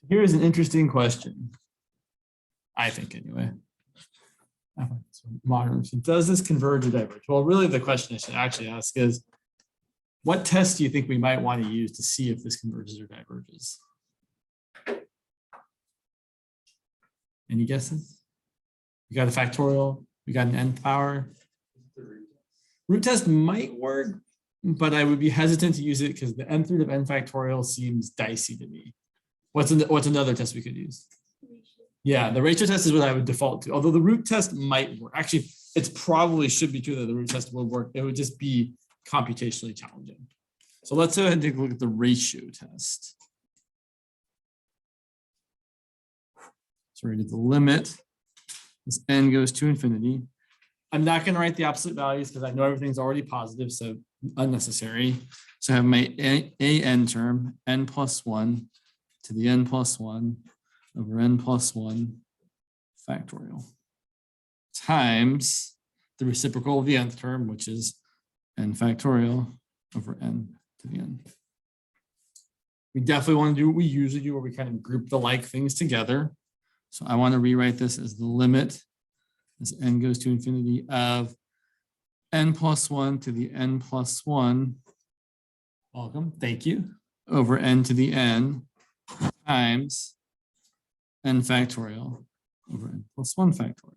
Here's an interesting question. I think anyway. Modern. Does this converge or diverge? Well, really the question I should actually ask is, what test do you think we might want to use to see if this converges or diverges? Any guesses? We got a factorial, we got an nth power. Root test might work, but I would be hesitant to use it because the nth root of n factorial seems dicey to me. What's another test we could use? Yeah, the ratio test is what I would default to, although the root test might work. Actually, it probably should be true that the root test would work. It would just be computationally challenging. So let's go ahead and take a look at the ratio test. So we're going to get the limit as n goes to infinity. I'm not going to write the absolute values because I know everything's already positive, so unnecessary. So I have my an term, n plus 1 to the n plus 1 over n plus 1 factorial times the reciprocal of the nth term, which is n factorial over n to the n. We definitely want to do what we usually do, where we kind of group the like things together. So I want to rewrite this as the limit as n goes to infinity of n plus 1 to the n plus 1, welcome, thank you, over n to the n times n factorial over n plus 1 factorial.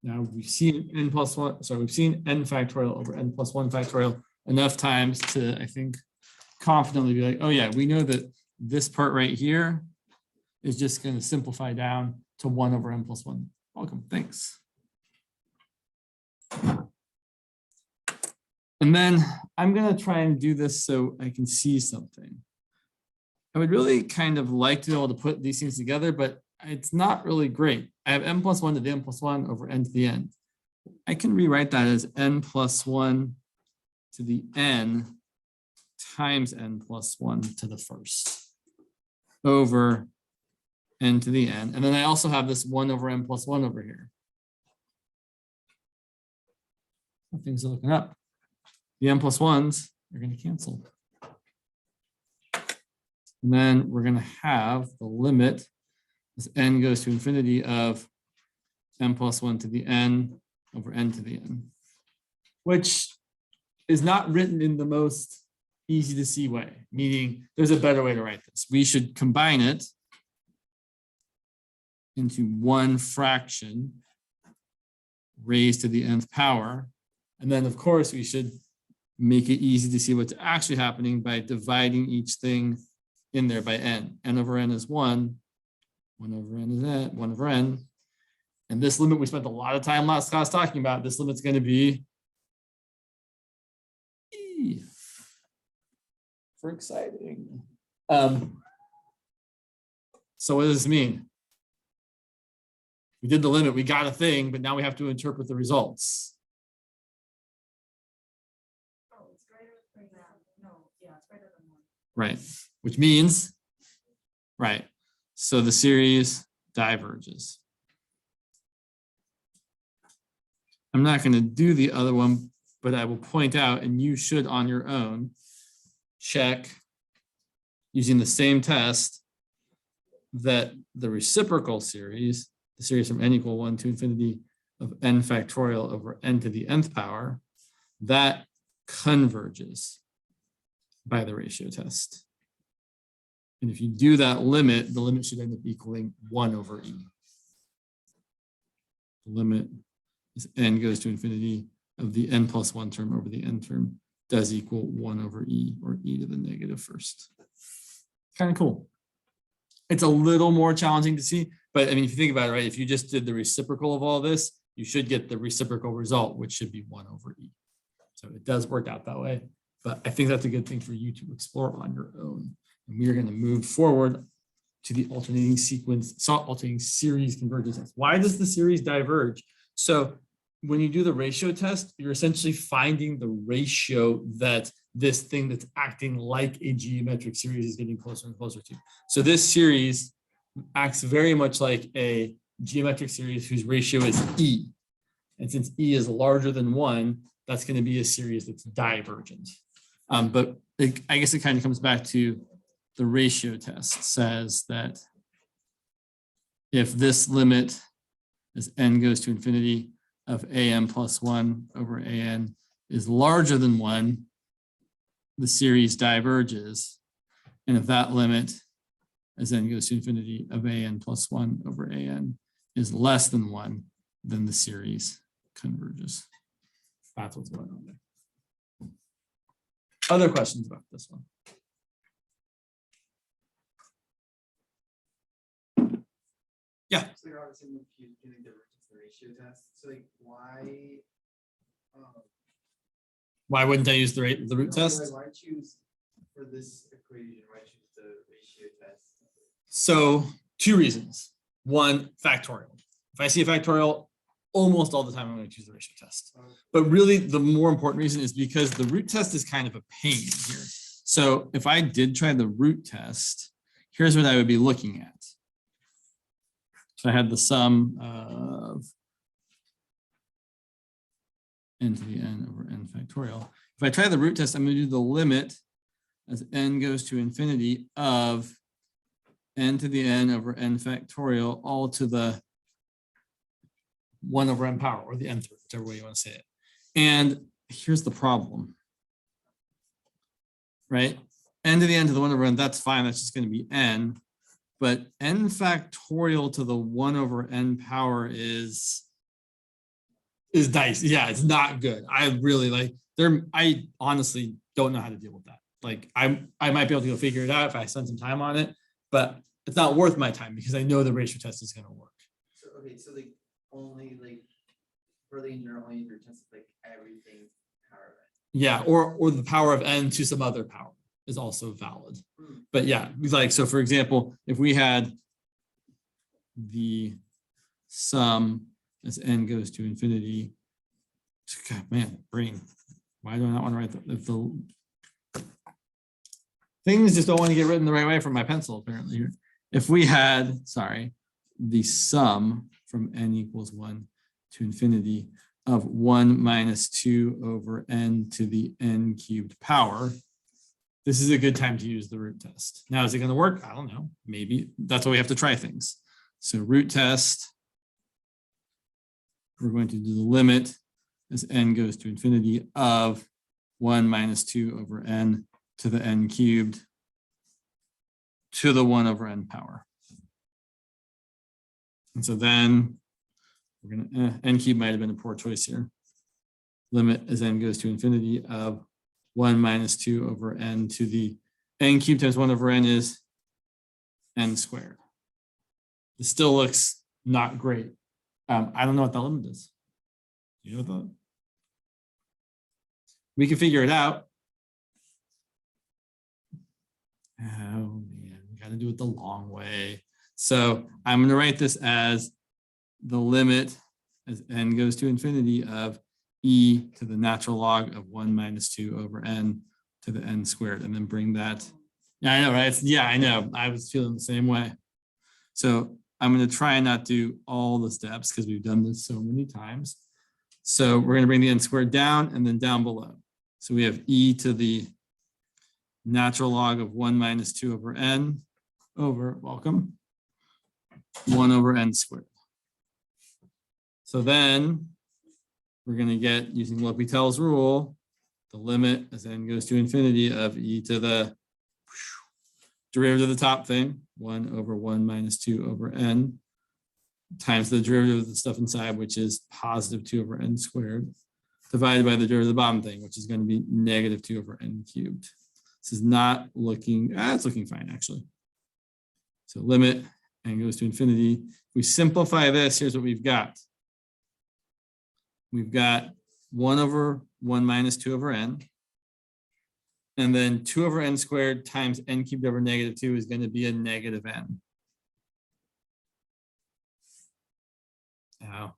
Now we've seen n plus 1, sorry, we've seen n factorial over n plus 1 factorial enough times to, I think, confidently be like, oh yeah, we know that this part right here is just going to simplify down to 1 over n plus 1. Welcome, thanks. And then I'm going to try and do this so I can see something. I would really kind of like to be able to put these things together, but it's not really great. I have n plus 1 to the n plus 1 over n to the n. I can rewrite that as n plus 1 to the n times n plus 1 to the first over n to the n. And then I also have this 1 over n plus 1 over here. Things are looking up. The n plus 1s are going to cancel. And then we're going to have the limit as n goes to infinity of n plus 1 to the n over n to the n, which is not written in the most easy to see way, meaning there's a better way to write this. We should combine it into one fraction raised to the nth power. And then, of course, we should make it easy to see what's actually happening by dividing each thing in there by n. N over n is 1. 1 over n is n, 1 over n. And this limit we spent a lot of time last class talking about. This limit's going to be e. For exciting. So what does this mean? We did the limit, we got a thing, but now we have to interpret the results. Oh, it's greater than that. No, yeah, it's greater than 1. Right, which means, right, so the series diverges. I'm not going to do the other one, but I will point out, and you should on your own check using the same test that the reciprocal series, the series from n equal 1 to infinity of n factorial over n to the nth power, that converges by the ratio test. And if you do that limit, the limit should end up equaling 1 over e. The limit is n goes to infinity of the n plus 1 term over the n term does equal 1 over e, or e to the negative first. Kind of cool. It's a little more challenging to see, but I mean, if you think about it, right, if you just did the reciprocal of all this, you should get the reciprocal result, which should be 1 over e. So it does work out that way, but I think that's a good thing for you to explore on your own. And we are going to move forward to the alternating series convergence test. Why does the series diverge? So when you do the ratio test, you're essentially finding the ratio that this thing that's acting like a geometric series is getting closer and closer to. So this series acts very much like a geometric series whose ratio is e. And since e is larger than 1, that's going to be a series that's divergent. But I guess it kind of comes back to the ratio test says that if this limit as n goes to infinity of an plus 1 over an is larger than 1, the series diverges. And if that limit as n goes to infinity of an plus 1 over an is less than 1, then the series converges. That's what's going on there. Other questions about this one? Yeah. So you're obviously doing the ratio test. So like Why wouldn't I use the root test? Why choose for this equation? Why choose the ratio test? So 2 reasons. 1, factorial. If I see a factorial, almost all the time I'm going to choose the ratio test. But really the more important reason is because the root test is kind of a pain here. So if I did try the root test, here's what I would be looking at. So I had the sum of n to the n over n factorial. If I try the root test, I'm going to do the limit as n goes to infinity of n to the n over n factorial all to the 1 over n power, or the nth, whichever way you want to say it. And here's the problem, right? N to the n to the 1 over n, that's fine. That's just going to be n. But n factorial to the 1 over n power is nice. Yeah, it's not good. I really I honestly don't know how to deal with that. Like I might be able to go figure it out if I spend some time on it, but it's not worth my time because I know the ratio test is going to work. So okay, so like only like for the engineer only your test like everything power of n. Yeah, or the power of n to some other power is also valid. But yeah, like, so for example, if we had the sum as n goes to infinity, God, man, brain, why do I not want to write that? If the things just don't want to get written the right way from my pencil, apparently here. If we had, sorry, the sum from n equals 1 to infinity of 1 minus 2 over n to the n cubed power, this is a good time to use the root test. Now, is it going to work? I don't know. Maybe. That's why we have to try things. So root test, we're going to do the limit as n goes to infinity of 1 minus 2 over n to the n cubed to the 1 over n power. And so then we're going to, n cubed might have been a poor choice here. Limit as n goes to infinity of 1 minus 2 over n to the n cubed times 1 over n is n squared. It still looks not great. I don't know what the limit is. You know what that? We can figure it out. Oh man, we got to do it the long way. So I'm going to write this as the limit as n goes to infinity of e to the natural log of 1 minus 2 over n to the n squared, and then bring that. Yeah, I know, right? Yeah, I know. I was feeling the same way. So I'm going to try and not do all the steps because we've done this so many times. So we're going to bring the n squared down and then down below. So we have e to the natural log of 1 minus 2 over n over, welcome, 1 over n squared. So then we're going to get, using L'Hopital's rule, the limit as n goes to infinity of e to the derivative of the top thing, 1 over 1 minus 2 over n, times the derivative of the stuff inside, which is positive 2 over n squared, divided by the derivative of the bottom thing, which is going to be negative 2 over n cubed. This is not looking, it's looking fine, actually. So limit n goes to infinity. If we simplify this, here's what we've got. We've got 1 over 1 minus 2 over n. And then 2 over n squared times n cubed over negative 2 is going to be a negative n. Now,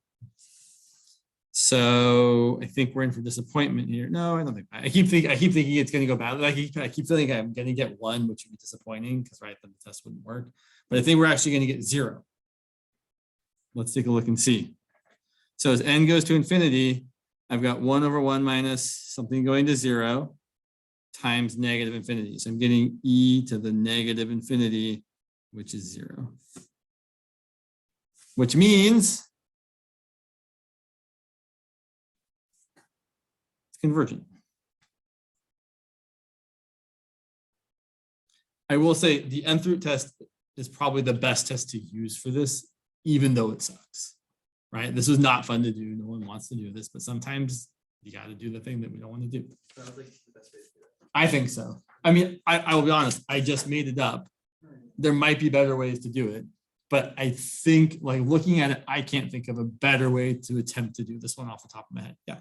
so I think we're in for disappointment here. No, I don't think. I keep thinking it's going to go badly. I keep feeling I'm going to get 1, which would be disappointing because right then the test wouldn't work. But I think we're actually going to get 0. Let's take a look and see. So as n goes to infinity, I've got 1 over 1 minus something going to 0. times negative infinity. So I'm getting e to the negative infinity, which is 0. Which means it's convergent. I will say the nth root test is probably the best test to use for this, even though it sucks, right? This was not fun to do. No one wants to do this, but sometimes you got to do the thing that we don't want to do. Sounds like it's the best way to do it. I think so. I mean, I will be honest, I just made it up. There might be better ways to do it, but I think, like, looking at it, I can't think of a better way to attempt to do this one off the top of my head. Yeah.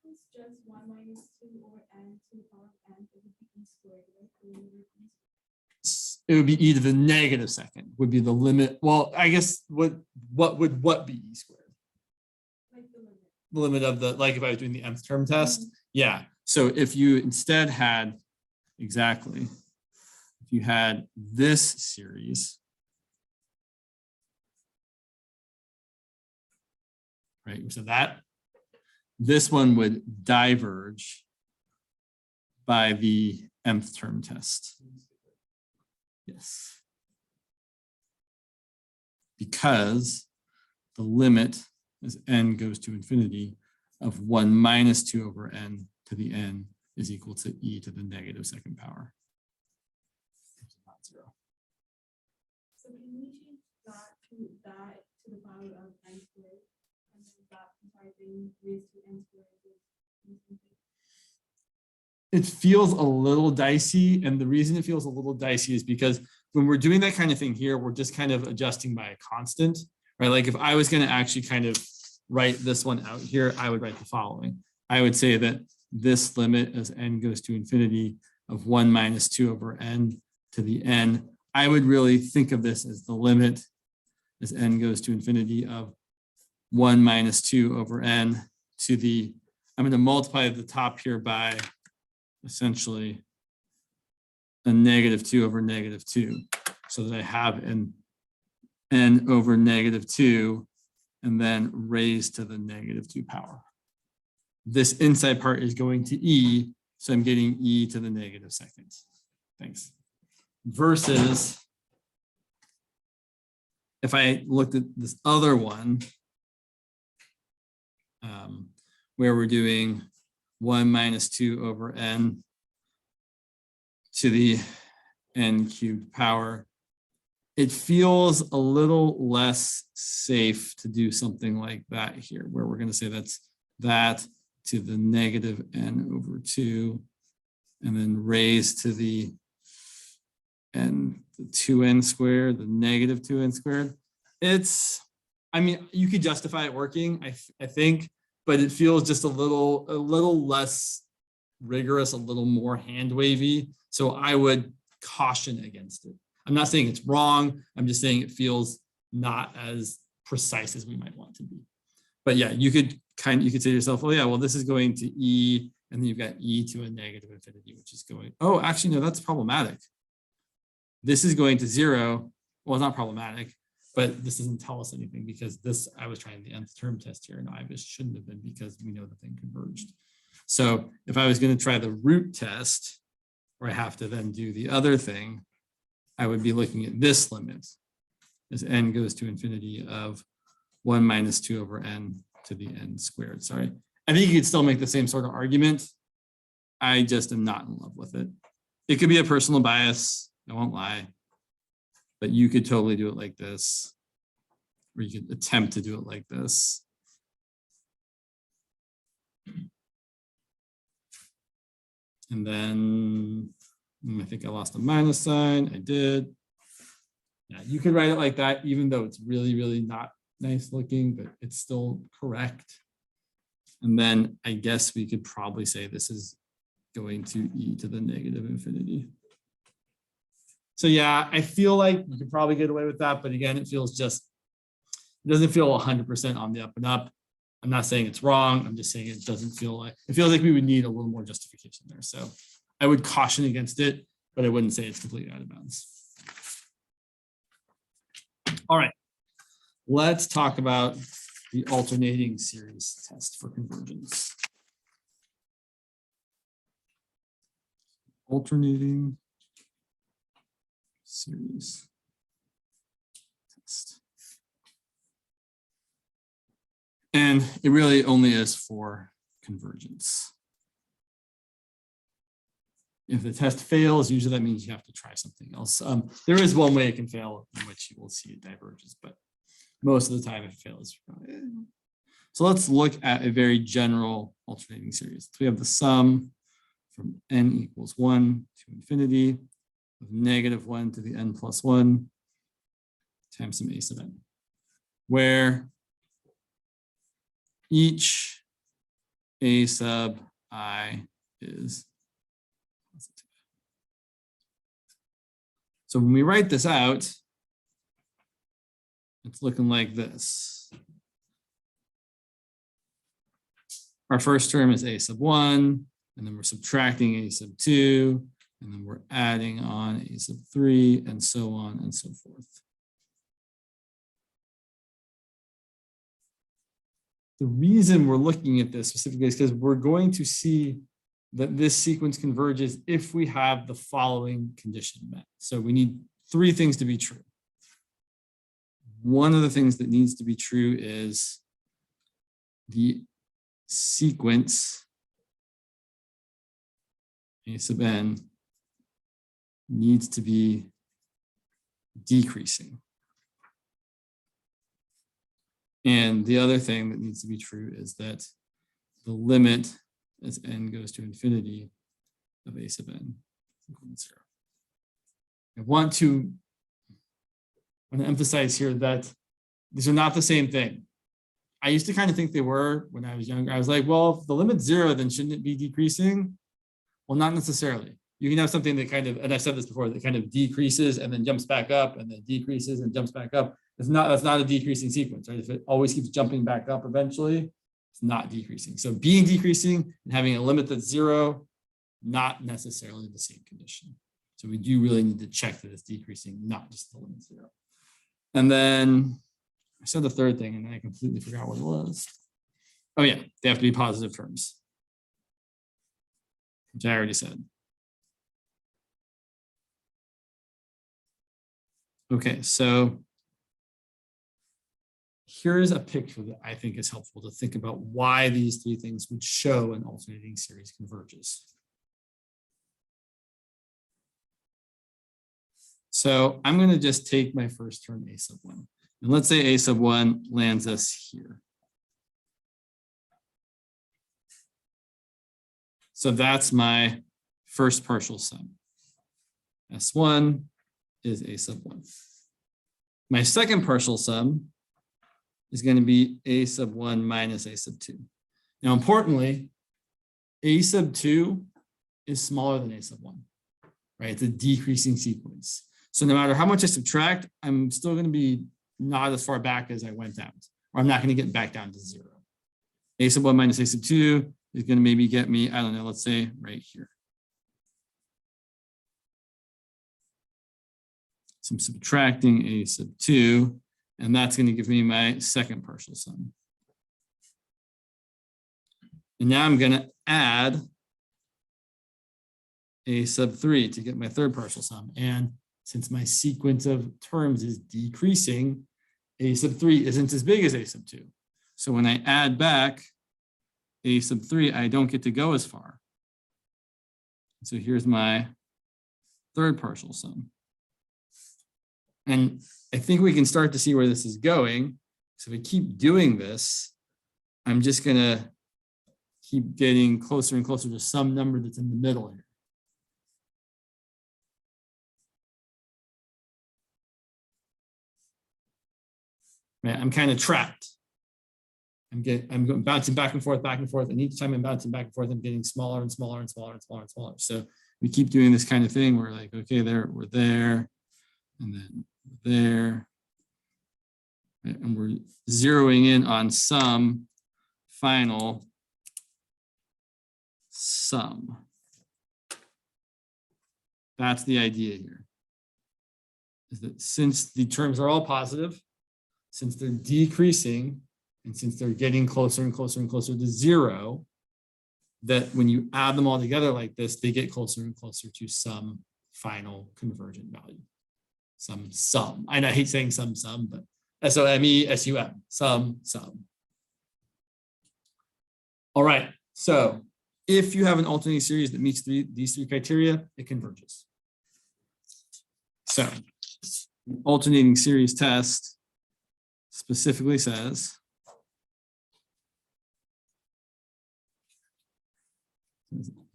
It's just 1 minus 2 over n to the power of n, it would be e squared, right? The limit of e squared. It would be e to the negative second would be the limit. Well, I guess what would be e squared? Like the limit. The limit of the, like if I was doing the nth term test. Yeah. So if you instead had, exactly, if you had this series, right? So that this one would diverge by the nth term test. Yes. Because the limit as n goes to infinity of 1 minus 2 over n to the n is equal to e to the negative second power. Not 0. So can we change that to the power of n squared? And then that entire thing raised to n squared is something. It feels a little dicey, and the reason it feels a little dicey is because when we're doing that kind of thing here, we're just kind of adjusting by a constant, right? Like if I was going to actually kind of write this one out here, I would write the following. I would say that this limit as n goes to infinity of 1 minus 2 over n to the n, I would really think of this as the limit as n goes to infinity of 1 minus 2 over n to the, I'm going to multiply the top here by essentially a negative 2 over negative 2, so that I have an n over negative 2 and then raised to the negative 2 power. This inside part is going to e, so I'm getting e to the negative second. Thanks. Versus if I looked at this other one, where we're doing 1 minus 2 over n to the n cubed power, it feels a little less safe to do something like that here, where we're going to say that's that to the negative n over 2, and then raised to the n, the 2n squared, the negative 2n squared. It's, I mean, you could justify it working, I think, but it feels just a little less rigorous, a little more hand wavy. So I would caution against it. I'm not saying it's wrong. I'm just saying it feels not as precise as we might want to be. But yeah, you could say to yourself, oh yeah, well, this is going to e, and then you've got e to a negative infinity, which is going, oh, actually, no, that's problematic. This is going to 0. Well, it's not problematic, but this doesn't tell us anything because this, I was trying the nth term test here, and I just shouldn't have been because we know the thing converged. So if I was going to try the root test, where I have to then do the other thing, I would be looking at this limit as n goes to infinity of 1 minus 2 over n to the n squared. Sorry. I think you could still make the same sort of argument. I just am not in love with it. It could be a personal bias, I won't lie, but you could totally do it like this, or you could attempt to do it like this. And then I think I lost a minus sign. I did. Yeah, you could write it like that, even though it's really, really not nice looking, but it's still correct. And then I guess we could probably say this is going to e to the negative infinity. So yeah, I feel like you could probably get away with that, but again, it feels just, it doesn't feel 100% on the up and up. I'm not saying it's wrong. I'm just saying it doesn't feel like, it feels like we would need a little more justification there. So I would caution against it, but I wouldn't say it's completely out of bounds. All right, let's talk about the alternating series test for convergence. alternating series test. And it really only is for convergence. If the test fails, usually that means you have to try something else. There is one way it can fail in which you will see it diverges, but most of the time it fails. So let's look at a very general alternating series. So we have the sum from n equals 1 to infinity of -1 to the n plus 1 times some a sub n, where each a sub I is positive. So when we write this out, it's looking like this. Our first term is a sub 1, and then we're subtracting a sub 2, and then we're adding on a sub 3, and so on and so forth. The reason we're looking at this specifically is because we're going to see that this sequence converges if we have the following condition met. So we need 3 things to be true. One of the things that needs to be true is the sequence a sub n needs to be decreasing. And the other thing that needs to be true is that the limit as n goes to infinity of a sub n is equal to 0. I want to emphasize here that these are not the same thing. I used to kind of think they were when I was younger. I was like, well, if the limit's 0, then shouldn't it be decreasing? Well, not necessarily. You can have something that kind of, and I've said this before, that kind of decreases and then jumps back up and then decreases and jumps back up. That's not a decreasing sequence, right? If it always keeps jumping back up eventually, it's not decreasing. So being decreasing and having a limit that's 0, not necessarily the same condition. So we do really need to check that it's decreasing, not just the limit 0. And then I said the third thing and then I completely forgot what it was. Oh yeah, they have to be positive terms, which I already said. Okay, so here's a picture that I think is helpful to think about why these 3 things would show an alternating series converges. So I'm going to just take my first term a sub 1. And let's say a sub 1 lands us here. So that's my first partial sum. S1 is a sub 1. My second partial sum is going to be a sub 1 minus a sub 2. Now, importantly, a sub 2 is smaller than a sub 1, right? It's a decreasing sequence. So no matter how much I subtract, I'm still going to be not as far back as I went out, or I'm not going to get back down to 0. A sub 1 minus a sub 2 is going to maybe get me, I don't know, let's say right here. So I'm subtracting a sub 2, and that's going to give me my second partial sum. And now I'm going to add a sub 3 to get my third partial sum. And since my sequence of terms is decreasing, a sub 3 isn't as big as a sub 2. So when I add back a sub 3, I don't get to go as far. So here's my third partial sum. And I think we can start to see where this is going. So if I keep doing this, I'm just going to keep getting closer and closer to some number that's in the middle here. Right, I'm kind of trapped. I'm bouncing back and forth, and each time I'm bouncing back and forth, I'm getting smaller and smaller and smaller and smaller and smaller. So we keep doing this kind of thing. We're like, okay, we're there, and then there, and we're zeroing in on some final sum. That's the idea here. Is that since the terms are all positive, since they're decreasing, and since they're getting closer and closer and closer to 0, that when you add them all together like this, they get closer and closer to some final convergent value. Some sum. I hate saying some, but SOME, SUM. All right. So if you have an alternating series that meets these three criteria, it converges. So the alternating series test specifically says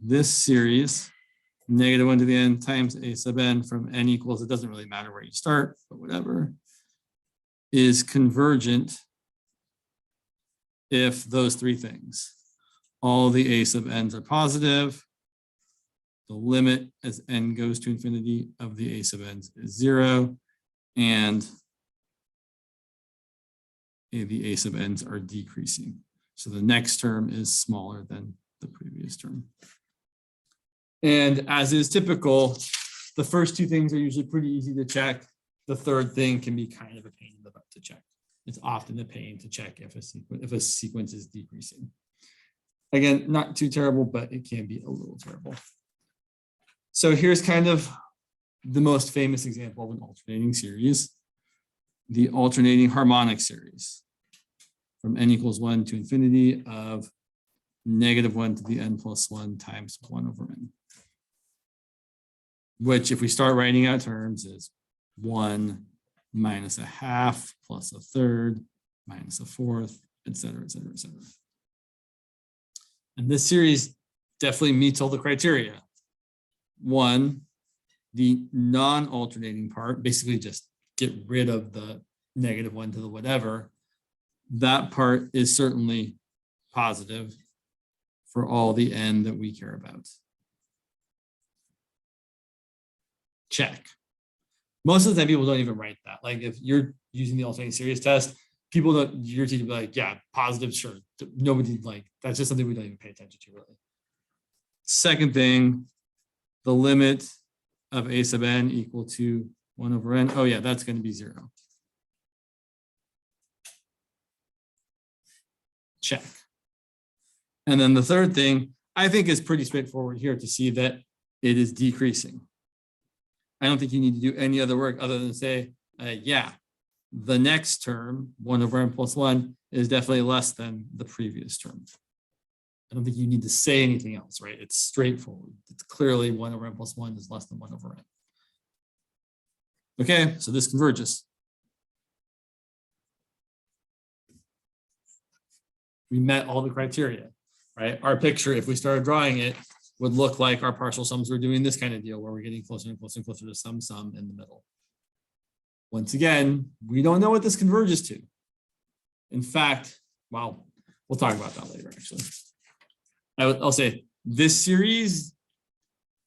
this series, -1 to the n times a sub n from n equals, it doesn't really matter where you start, but whatever, is convergent if those three things. All the a sub n's are positive. The limit as n goes to infinity of the a sub n's is 0, and the a sub n's are decreasing. So the next term is smaller than the previous term. And as is typical, the first two things are usually pretty easy to check. The third thing can be kind of a pain in the butt to check. It's often a pain to check if a sequence is decreasing. Again, not too terrible, but it can be a little terrible. So here's kind of the most famous example of an alternating series, the alternating harmonic series from n equals 1 to infinity of -1 to the n plus 1 times 1 over n. Which, if we start writing out terms, is 1 minus a half plus a third minus a fourth, et cetera, et cetera, et cetera. And this series definitely meets all the criteria. One, the non-alternating part, basically just get rid of the -1 to the whatever. That part is certainly positive for all the n that we care about. Check. Most of the time, people don't even write that. Like if you're using the alternating series test, people don't, your teacher will be like, yeah, positive, sure. Nobody like, that's just something we don't even pay attention to really. Second thing, the limit of a sub n equal to 1 over n. Oh yeah, that's going to be 0. Check. And then the third thing, I think is pretty straightforward here to see that it is decreasing. I don't think you need to do any other work other than say, yeah, the next term, 1 over n plus 1, is definitely less than the previous term. I don't think you need to say anything else, right? It's straightforward. It's clearly 1 over n plus 1 is less than 1 over n. Okay, so this converges. We met all the criteria, right? Our picture, if we started drawing it, would look like our partial sums were doing this kind of deal where we're getting closer and closer and closer to some sum in the middle. Once again, we don't know what this converges to. In fact, well, we'll talk about that later, actually. I'll say this series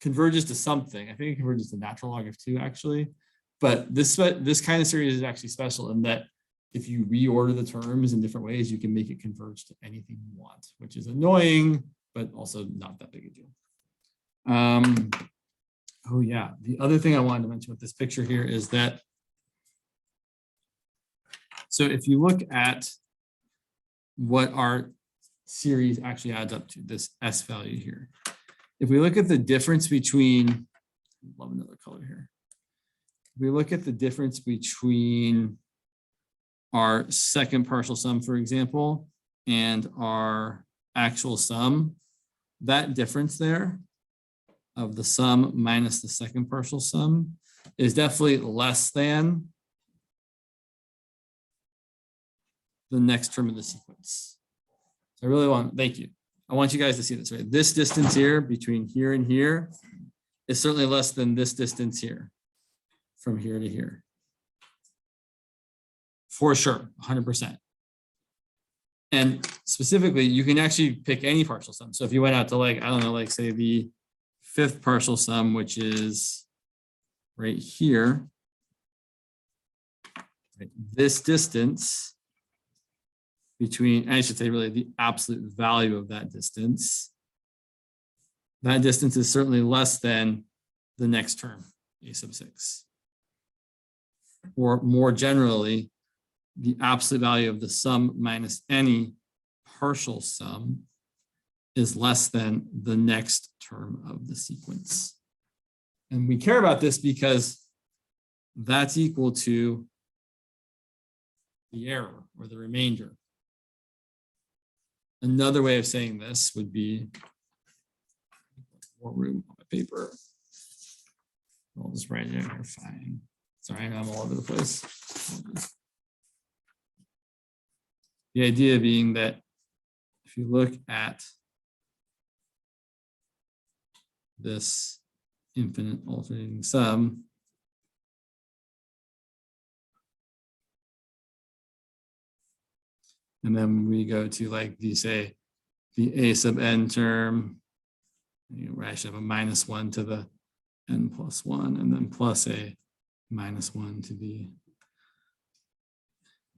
converges to something. I think it converges to natural log of 2, actually. But this kind of series is actually special in that if you reorder the terms in different ways, you can make it converge to anything you want, which is annoying, but also not that big a deal. Oh yeah, the other thing I wanted to mention with this picture here is that, so if you look at what our series actually adds up to, this S value here, if we look at the difference between, love another color here. If we look at the difference between our second partial sum, for example, and our actual sum, that difference there of the sum minus the second partial sum is definitely less than the next term of the sequence. So I really want, thank you. I want you guys to see this, right? This distance here between here and here is certainly less than this distance here from here to here. For sure, 100%. And specifically, you can actually pick any partial sum. So if you went out to like, I don't know, like say the fifth partial sum, which is right here, right? This distance between, I should say really the absolute value of that distance is certainly less than the next term, a sub 6. Or more generally, the absolute value of the sum minus any partial sum is less than the next term of the sequence. And we care about this because that's equal to the error or the remainder. Another way of saying this would be more room on my paper. I'll just write it in here, fine. Sorry, I'm all over the place. The idea being that if you look at this infinite alternating sum, and then we go to like the, say, the a sub n term, where I should have a -1 to the n plus 1, and then plus a -1 to the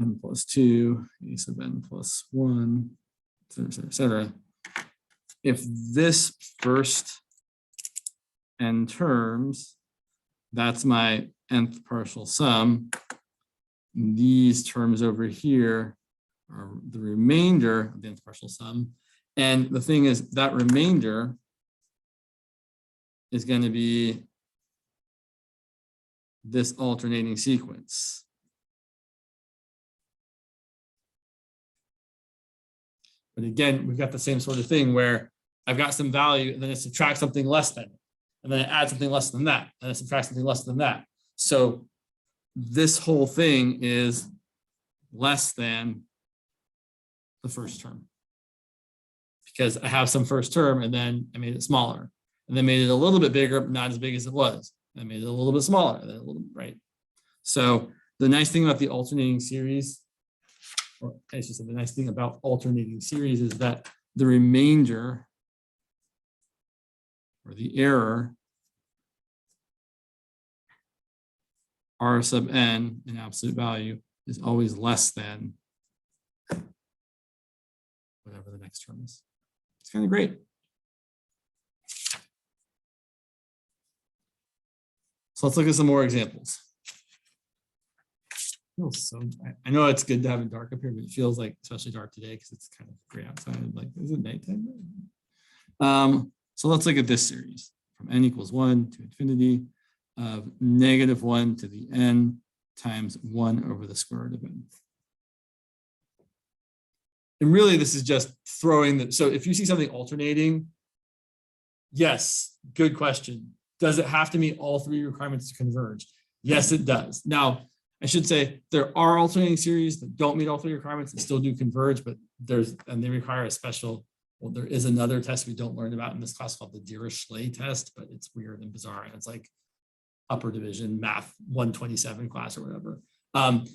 n plus 2, a sub n plus 1, et cetera, et cetera. If this first n terms, that's my nth partial sum, these terms over here are the remainder of the nth partial sum. And the thing is, that remainder is going to be this alternating sequence. But again, we've got the same sort of thing where I've got some value and then it subtracts something less than it. And then it adds something less than that. And it subtracts something less than that. So this whole thing is less than the first term. Because I have some first term and then I made it smaller. And then made it a little bit bigger, but not as big as it was. I made it a little bit smaller, then a little bit, right? So the nice thing about the alternating series, or I should say the nice thing about alternating series is that the remainder or the error R sub n in absolute value is always less than whatever the next term is. It's kind of great. So let's look at some more examples. So I know it's good to have it dark up here, but it feels like especially dark today because it's kind of gray outside. Like, is it nighttime? So let's look at this series from n equals 1 to infinity of -1 to the n times 1 over the square root of n. And really, this is just throwing the, so if you see something alternating, yes, good question. Does it have to meet all three requirements to converge? Yes, it does. Now, I should say there are alternating series that don't meet all three requirements and still do converge, but and they require a special, well, there is another test we don't learn about in this class called the Dirichlet test, but it's weird and bizarre. And it's like upper division math 127 class or whatever.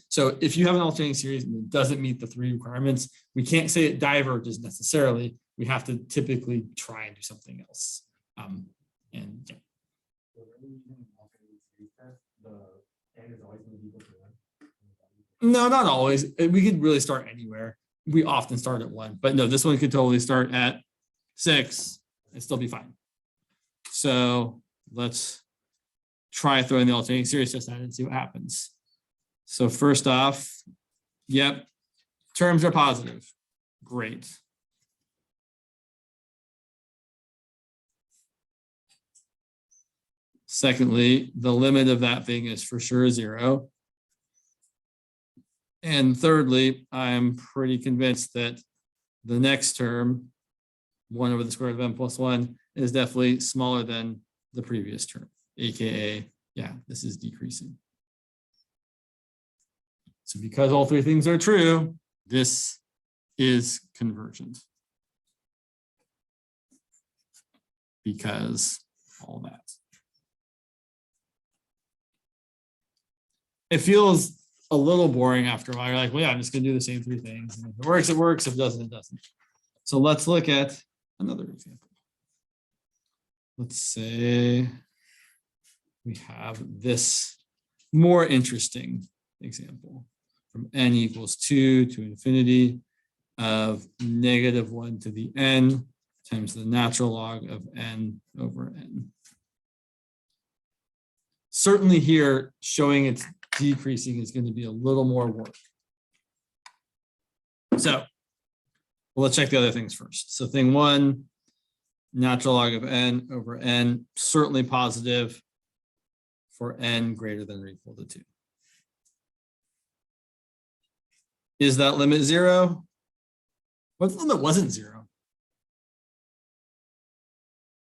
So if you have an alternating series and it doesn't meet the three requirements, we can't say it diverges necessarily. We have to typically try and do something else. And yeah. No, not always. We could really start anywhere. We often start at 1, but no, this one could totally start at 6 and still be fine. So let's try throwing the alternating series test at it and see what happens. So first off, yep, terms are positive. Great. Secondly, the limit of that thing is for sure 0. And thirdly, I'm pretty convinced that the next term, 1 over the square root of n plus 1, is definitely smaller than the previous term, aka, yeah, this is decreasing. So because all three things are true, this is convergent. Because all that. It feels a little boring after a while. You're like, well, yeah, I'm just going to do the same three things. And if it works, it works. If it doesn't, it doesn't. So let's look at another example. Let's say we have this more interesting example from n equals 2 to infinity of -1 to the n times the natural log of n over n. Certainly here, showing it's decreasing is going to be a little more work. So well, let's check the other things first. So thing 1, natural log of n over n, certainly positive for n greater than or equal to 2. Is that limit 0? What if the limit wasn't 0?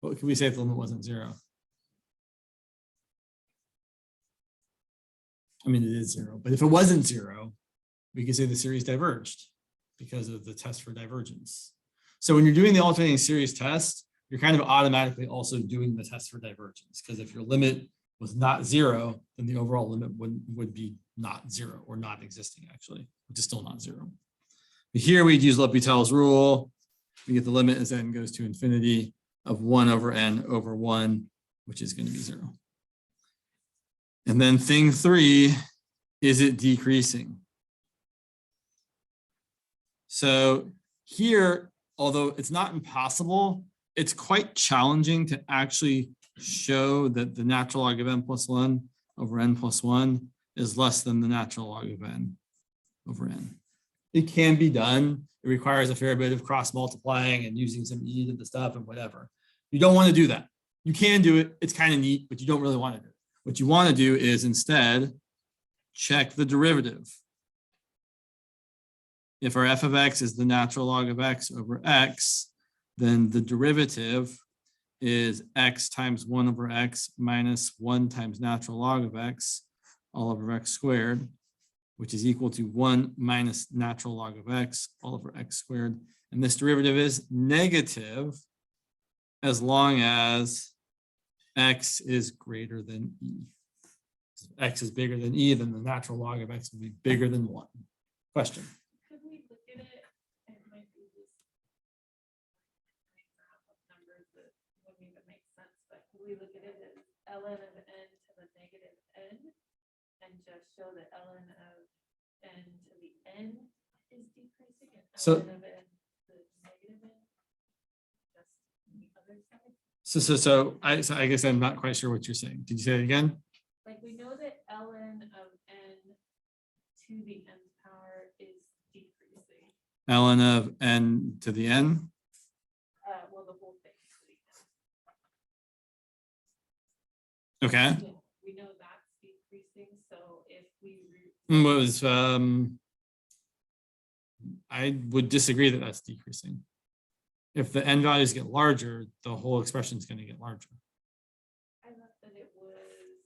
What can we say if the limit wasn't 0? I mean, it is 0, but if it wasn't 0, we could say the series diverged because of the test for divergence. So when you're doing the alternating series test, you're kind of automatically also doing the test for divergence, because if your limit was not 0, then the overall limit would be not 0 or not existing, actually, which is still not 0. But here we'd use L'Hopital's rule. We get the limit as n goes to infinity of 1 over n over 1, which is going to be 0. And then thing 3, is it decreasing? So here, although it's not impossible, it's quite challenging to actually show that the natural log of n plus 1 over n plus 1 is less than the natural log of n over n. It can be done. It requires a fair bit of cross multiplying and using some e to the stuff and whatever. You don't want to do that. You can do it. It's kind of neat, but you don't really want to do it. What you want to do is instead check the derivative. If our f of x is the natural log of x over x, then the derivative is x times 1 over x minus 1 times natural log of x all over x squared, which is equal to 1 minus natural log of x all over x squared. And this derivative is negative as long as x is greater than e. If x is bigger than e, then the natural log of x will be bigger than 1. Question? Could we look at it? It might be just numbers that wouldn't even make sense, but could we look at it as ln of n to the negative n and just show that ln of n to the n is decreasing and So- ln of n to the negative n just the other side? So I guess I'm not quite sure what you're saying. Did you say it again? Like we know that ln of n to the nth power is decreasing. ln of n to the n? Well, the whole thing to the Okay. n. Yeah, we know that's decreasing. So if we Was I would disagree that that's decreasing. If the n values get larger, the whole expression is going to get larger. I thought that it was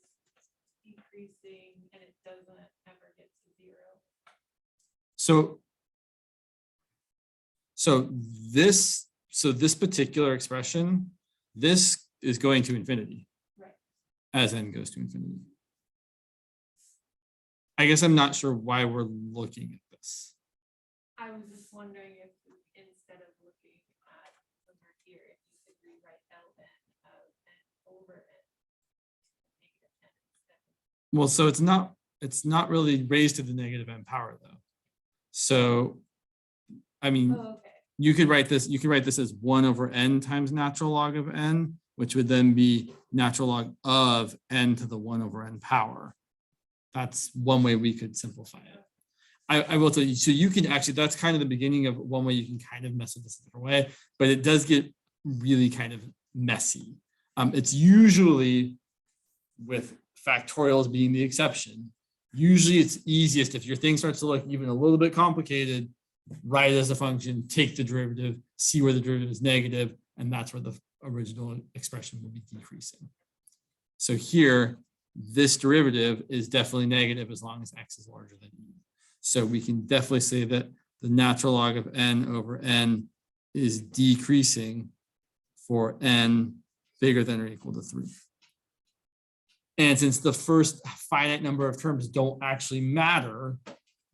decreasing and it doesn't ever get to 0. So this particular expression, this is going to infinity. Right. As n goes to infinity. I guess I'm not sure why we're looking at this. I was just wondering if instead of looking at somewhere here, if you could rewrite ln of n over n negative n instead. Well, so it's not really raised to the negative n power though. So, I mean, Oh, okay. you could write this as 1 over n times natural log of n, which would then be natural log of n to the 1 over n power. That's one way we could simplify it. I will tell you, so you can actually, that's kind of the beginning of one way you can kind of mess with this a different way, but it does get really kind of messy. It's usually, with factorials being the exception, usually it's easiest if your thing starts to look even a little bit complicated, write it as a function, take the derivative, see where the derivative is negative, and that's where the original expression will be decreasing. So here, this derivative is definitely negative as long as x is larger than e. So we can definitely say that the natural log of n over n is decreasing for n bigger than or equal to 3. And since the first finite number of terms don't actually matter,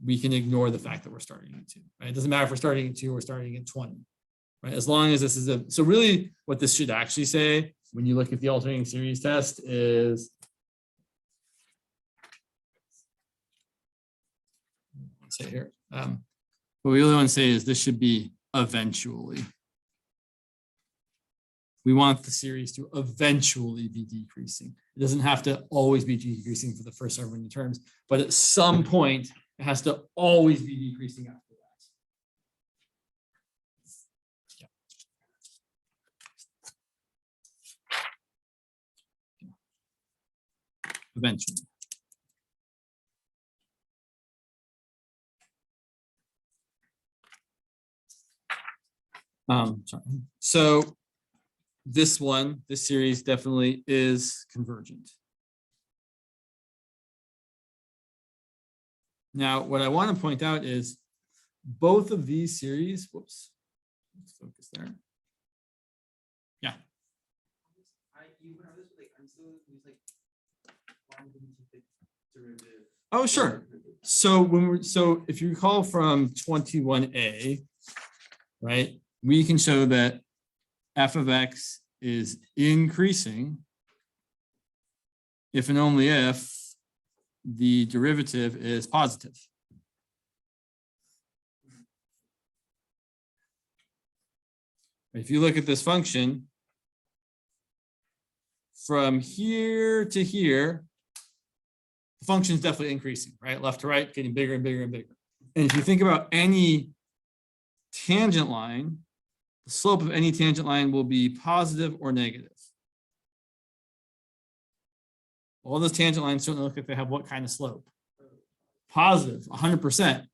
we can ignore the fact that we're starting at 2. Right? It doesn't matter if we're starting at 2 or starting at 20. Right? As long as this is a, so really what this should actually say when you look at the alternating series test is, say here, what we really want to say is this should be eventually. We want the series to eventually be decreasing. It doesn't have to always be decreasing for the first several many terms, but at some point, it has to always be decreasing after that. eventually. Sorry. So this series definitely is convergent. Now, what I want to point out is both of these series, whoops, let's focus there. Yeah. Oh, sure. So if you recall from 21A, right, we can show that f of x is increasing if and only if the derivative is positive. If you look at this function, from here to here, the function is definitely increasing, right? Left to right, getting bigger and bigger and bigger. And if you think about any tangent line, the slope of any tangent line will be positive or negative. All those tangent lines certainly look like they have what kind of slope? Positive, 100%.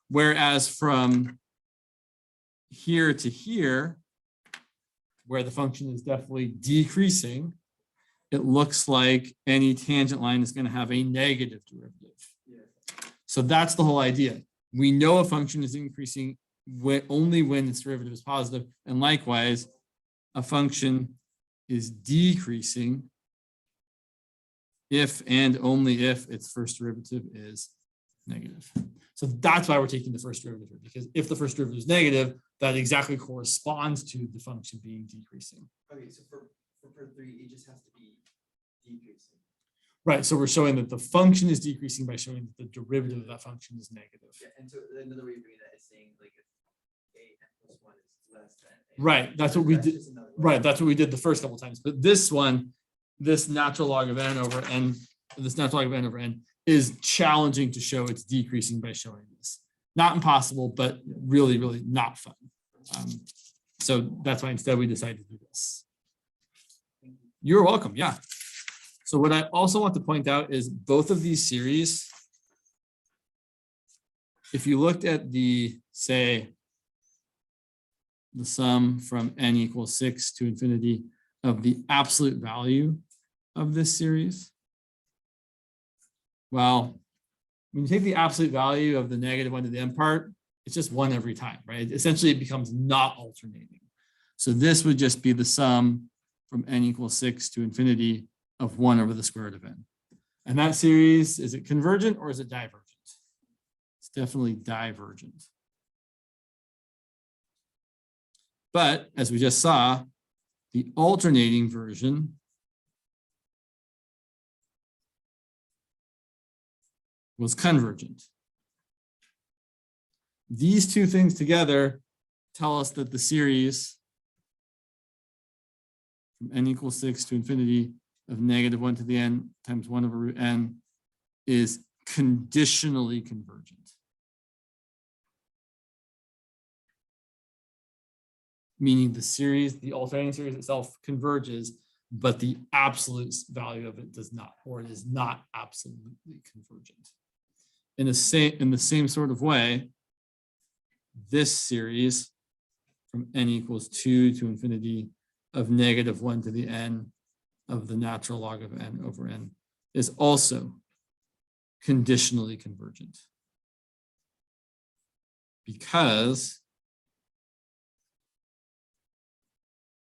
Whereas from here to here, where the function is definitely decreasing, it looks like any tangent line is going to have a negative derivative. So that's the whole idea. We know a function is increasing only when its derivative is positive, and likewise, a function is decreasing if and only if its first derivative is negative. So that's why we're taking the first derivative here, because if the first derivative is negative, that exactly corresponds to the function being decreasing. Okay, so for 3, it just has to be decreasing. Right, so we're showing that the function is decreasing by showing that the derivative of that function is negative. Yeah, and so another way of doing that is saying like if a n plus 1 is less than a. Right, that's what we did. Just another way. Right, that's what we did the first couple times. But this one, this natural log of n over n, this natural log of n over n is challenging to show it's decreasing by showing this. Not impossible, but really, really not fun. So that's why instead we decided to do this. You're welcome, yeah. So what I also want to point out is both of these series, if you looked at the, say, the sum from n equals 6 to infinity of the absolute value of this series, well, when you take the absolute value of the -1 to the n part, it's just 1 every time, right? Essentially, it becomes not alternating. So this would just be the sum from n equals 6 to infinity of 1 over the square root of n. And that series, is it convergent or is it divergent? It's definitely divergent. But as we just saw, the alternating version was convergent. These two things together tell us that the series from n equals 6 to infinity of -1 to the n times 1 over root n is conditionally convergent. Meaning the series, the alternating series itself converges, but the absolute value of it does not, or it is not absolutely convergent. In the same sort of way, this series from n equals 2 to infinity of -1 to the n of the natural log of n over n is also conditionally convergent. Because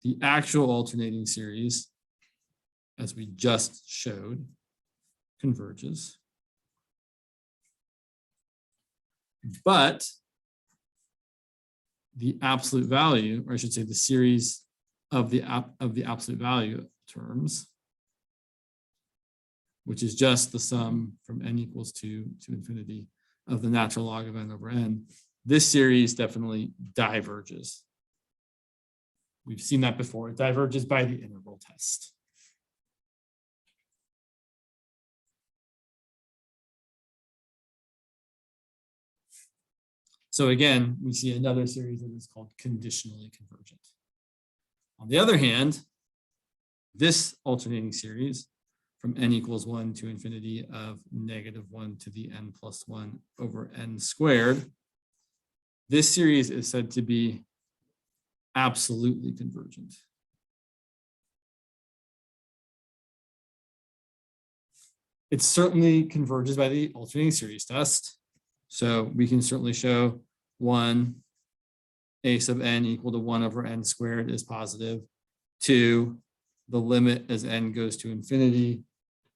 the actual alternating series, as we just showed, converges. But the absolute value, or I should say the series of the absolute value terms, which is just the sum from n equals 2 to infinity of the natural log of n over n, this series definitely diverges. We've seen that before. It diverges by the integral test. So again, we see another series that is called conditionally convergent. On the other hand, this alternating series from n equals 1 to infinity of -1 to the n plus 1 over n squared. This series is said to be absolutely convergent. It certainly converges by the alternating series test. So we can certainly show 1, a sub n equal to 1 over n squared is positive. 2, the limit as n goes to infinity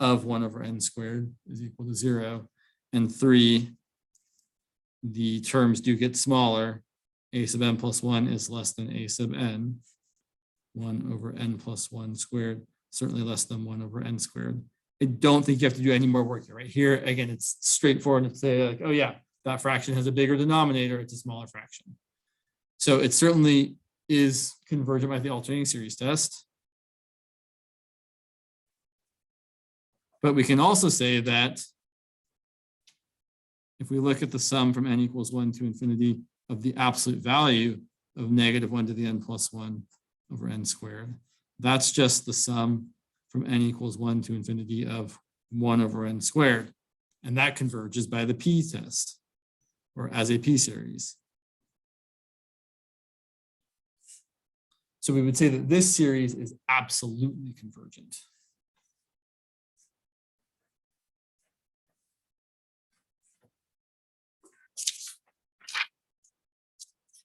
of 1 over n squared is equal to 0. And 3, the terms do get smaller. A sub n plus 1 is less than a sub n. 1 over n plus 1 squared, certainly less than 1 over n squared. I don't think you have to do any more work here, right? Here, again, it's straightforward to say like, oh yeah, that fraction has a bigger denominator, it's a smaller fraction. So it certainly is convergent by the alternating series test. But we can also say that if we look at the sum from n equals 1 to infinity of the absolute value of -1 to the n plus 1 over n squared, that's just the sum from n equals 1 to infinity of 1 over n squared. And that converges by the p test, or as a p series. So we would say that this series is absolutely convergent.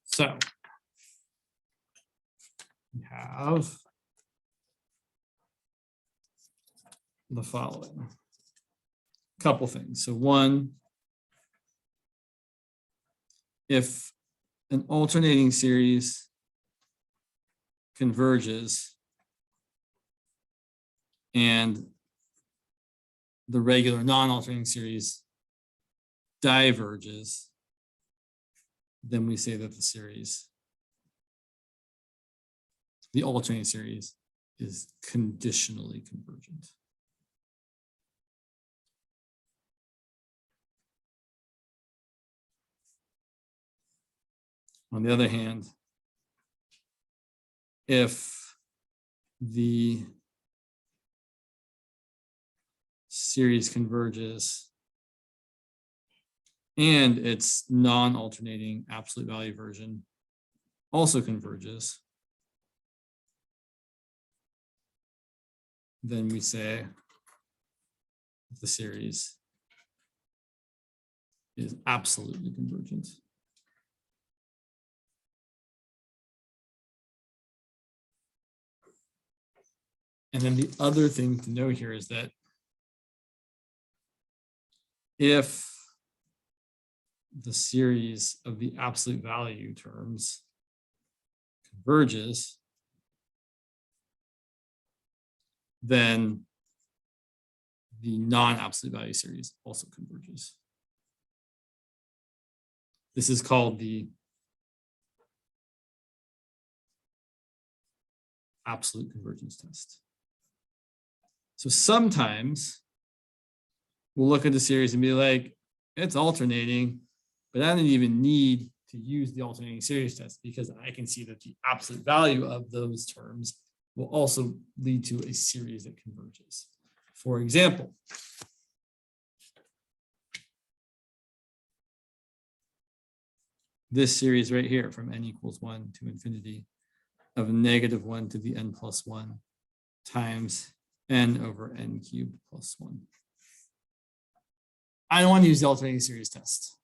So we have the following couple things. So one, if an alternating series converges and the regular non-alternating series diverges, then we say that the series, the alternating series, is conditionally convergent. On the other hand, if the series converges and its non-alternating absolute value version also converges, then we say the series is absolutely convergent. And then the other thing to know here is that if the series of the absolute value terms converges, then the non-absolute value series also converges. This is called the absolute convergence test. So sometimes we'll look at the series and be like, it's alternating, but I don't even need to use the alternating series test because I can see that the absolute value of those terms will also lead to a series that converges. For example, this series right here from n equals 1 to infinity of -1 to the n plus 1 times n over n cubed plus 1. I don't want to use the alternating series test.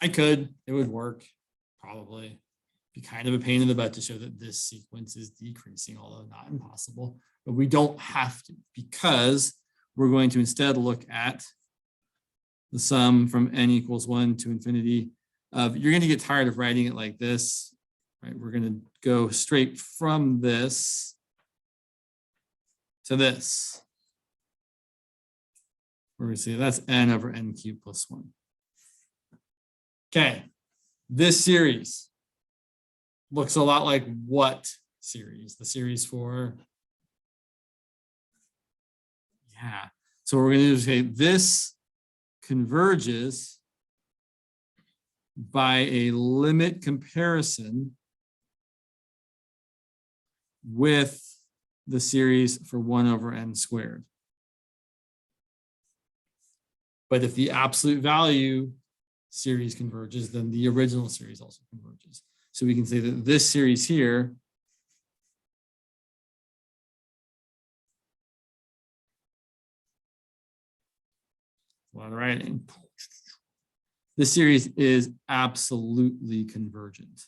I could, it would work, probably. Be kind of a pain in the butt to show that this sequence is decreasing, although not impossible. But we don't have to, because we're going to instead look at the sum from n equals 1 to infinity of, you're going to get tired of writing it like this, right? We're going to go straight from this to this. Where we say that's n over n cubed plus 1. Okay, this series looks a lot like what series? The series for, yeah. So we're going to say this converges by a limit comparison with the series for 1 over n squared. But if the absolute value series converges, then the original series also converges. So we can say that this series here a lot of writing. This series is absolutely convergent.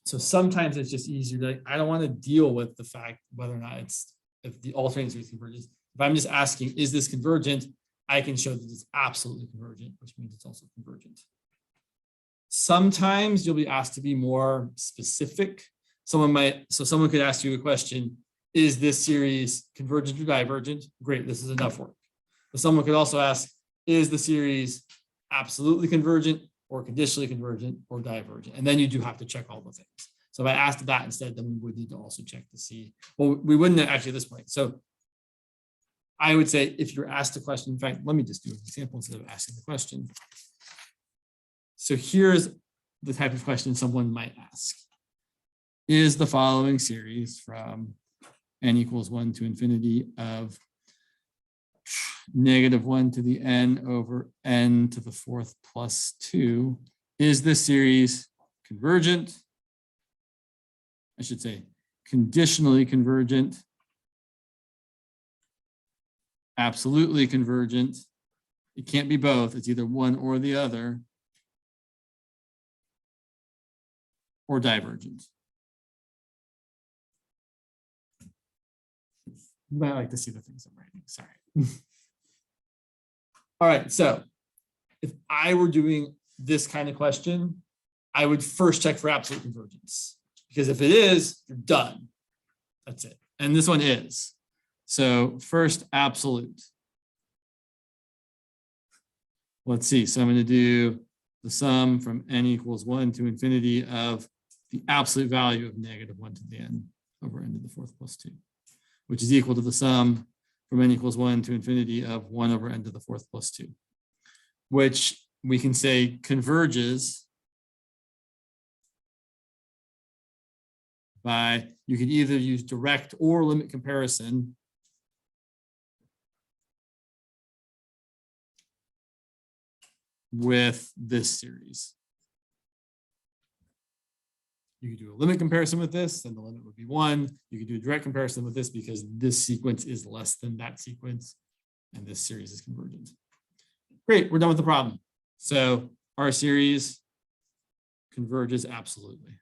So sometimes it's just easier to, like, I don't want to deal with the fact whether or not it's, if the alternating series converges. If I'm just asking, is this convergent? I can show that it's absolutely convergent, which means it's also convergent. Sometimes you'll be asked to be more specific. Someone could ask you a question, is this series convergent or divergent? Great, this is enough work. But someone could also ask, is the series absolutely convergent or conditionally convergent or divergent? And then you do have to check all the things. So if I asked that instead, then we would need to also check to see, well, we wouldn't actually at this point. So I would say if you're asked a question, in fact, let me just do an example instead of asking the question. So here's the type of question someone might ask. Is the following series from n equals 1 to infinity of -1 to the n over n to the 4th plus 2, is this series convergent? I should say conditionally convergent, absolutely convergent. It can't be both. It's either one or the other, or divergent. You might like to see the things I'm writing, sorry. All right, so if I were doing this kind of question, I would first check for absolute convergence, because if it is, you're done. That's it. And this one is. So first absolute. Let's see. So I'm going to do the sum from n equals 1 to infinity of the absolute value of -1 to the n over n to the 4th plus 2, which is equal to the sum from n equals 1 to infinity of 1 over n to the 4th plus 2, which we can say converges by, you could either use direct or limit comparison with this series. You could do a limit comparison with this, then the limit would be 1. You could do a direct comparison with this because this sequence is less than that sequence, and this series is convergent. Great, we're done with the problem. So our series converges absolutely.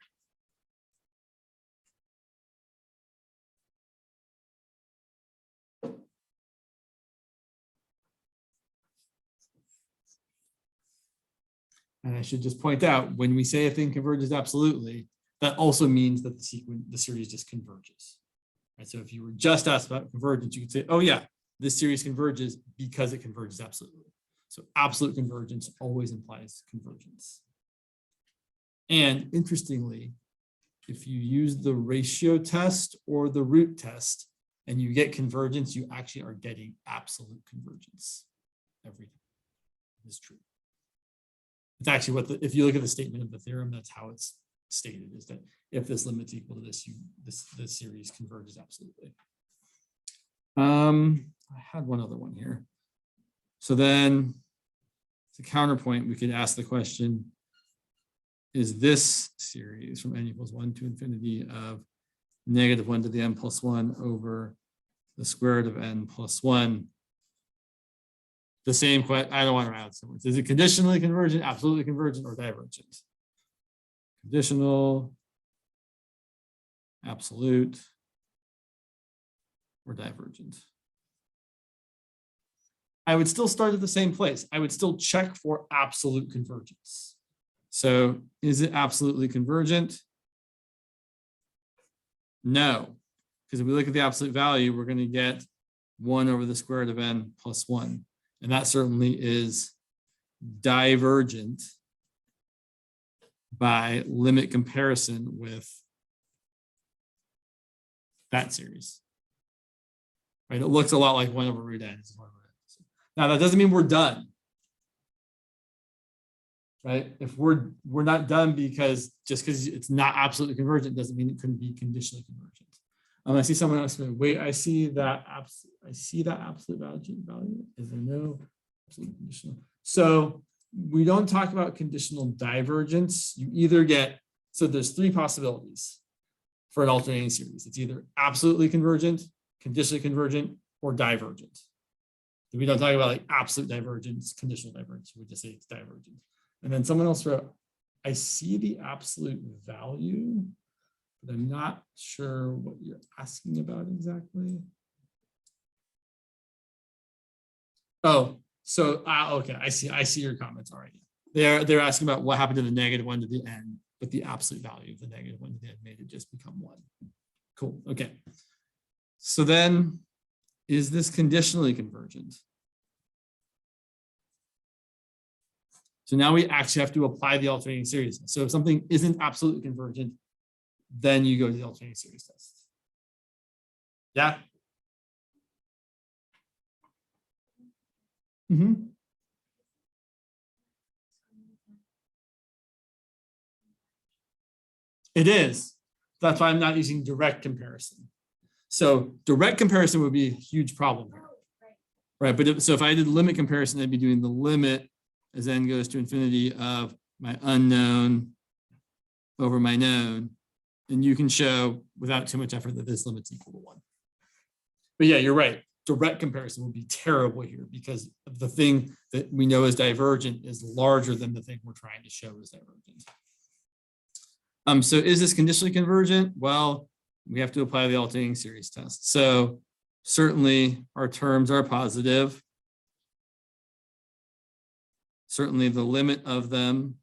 And I should just point out, when we say a thing converges absolutely, that also means that the series just converges. Right? So if you were just asked about convergence, you could say, oh yeah, this series converges because it converges absolutely. So absolute convergence always implies convergence. And interestingly, if you use the ratio test or the root test and you get convergence, you actually are getting absolute convergence every time. It's true. It's actually what if you look at the statement of the theorem, that's how it's stated, is that if this limit's equal to this, this series converges absolutely. I had one other one here. So then to counterpoint, we could ask the question, is this series from n equals 1 to infinity of -1 to the n plus 1 over the square root of n plus 1 the same question? I don't want to add so much. Is it conditionally convergent, absolutely convergent, or divergent? Conditional, absolute, or divergent? I would still start at the same place. I would still check for absolute convergence. So is it absolutely convergent? No, because if we look at the absolute value, we're going to get 1 over the square root of n plus 1. And that certainly is divergent by limit comparison with that series. Right? It looks a lot like 1 over root n. Now, that doesn't mean we're done. right? If we're not done because just because it's not absolutely convergent doesn't mean it couldn't be conditionally convergent. I see someone else saying, wait, I see that absolute value. Is there no absolute conditional? So we don't talk about conditional divergence. You either get, so there's three possibilities for an alternating series. It's either absolutely convergent, conditionally convergent, or divergent. We don't talk about like absolute divergence, conditional divergence. We just say it's divergent. And then someone else wrote, I see the absolute value, but I'm not sure what you're asking about exactly. Oh, so okay, I see your comments already. They're asking about what happened to the -1 to the n, but the absolute value of the -1 to the n made it just become 1. Cool. Okay. So then, is this conditionally convergent? So now we actually have to apply the alternating series. So if something isn't absolutely convergent, then you go to the alternating series test. Yeah. Mm-hmm. It is. That's why I'm not using direct comparison. So direct comparison would be a huge problem here. Right, but so if I did limit comparison, I'd be doing the limit as n goes to infinity of my unknown over my known. And you can show without too much effort that this limit's equal to 1. But yeah, you're right. Direct comparison would be terrible here because the thing that we know is divergent is larger than the thing we're trying to show is divergent. So is this conditionally convergent? Well, we have to apply the alternating series test. So certainly our terms are positive. Certainly the limit of them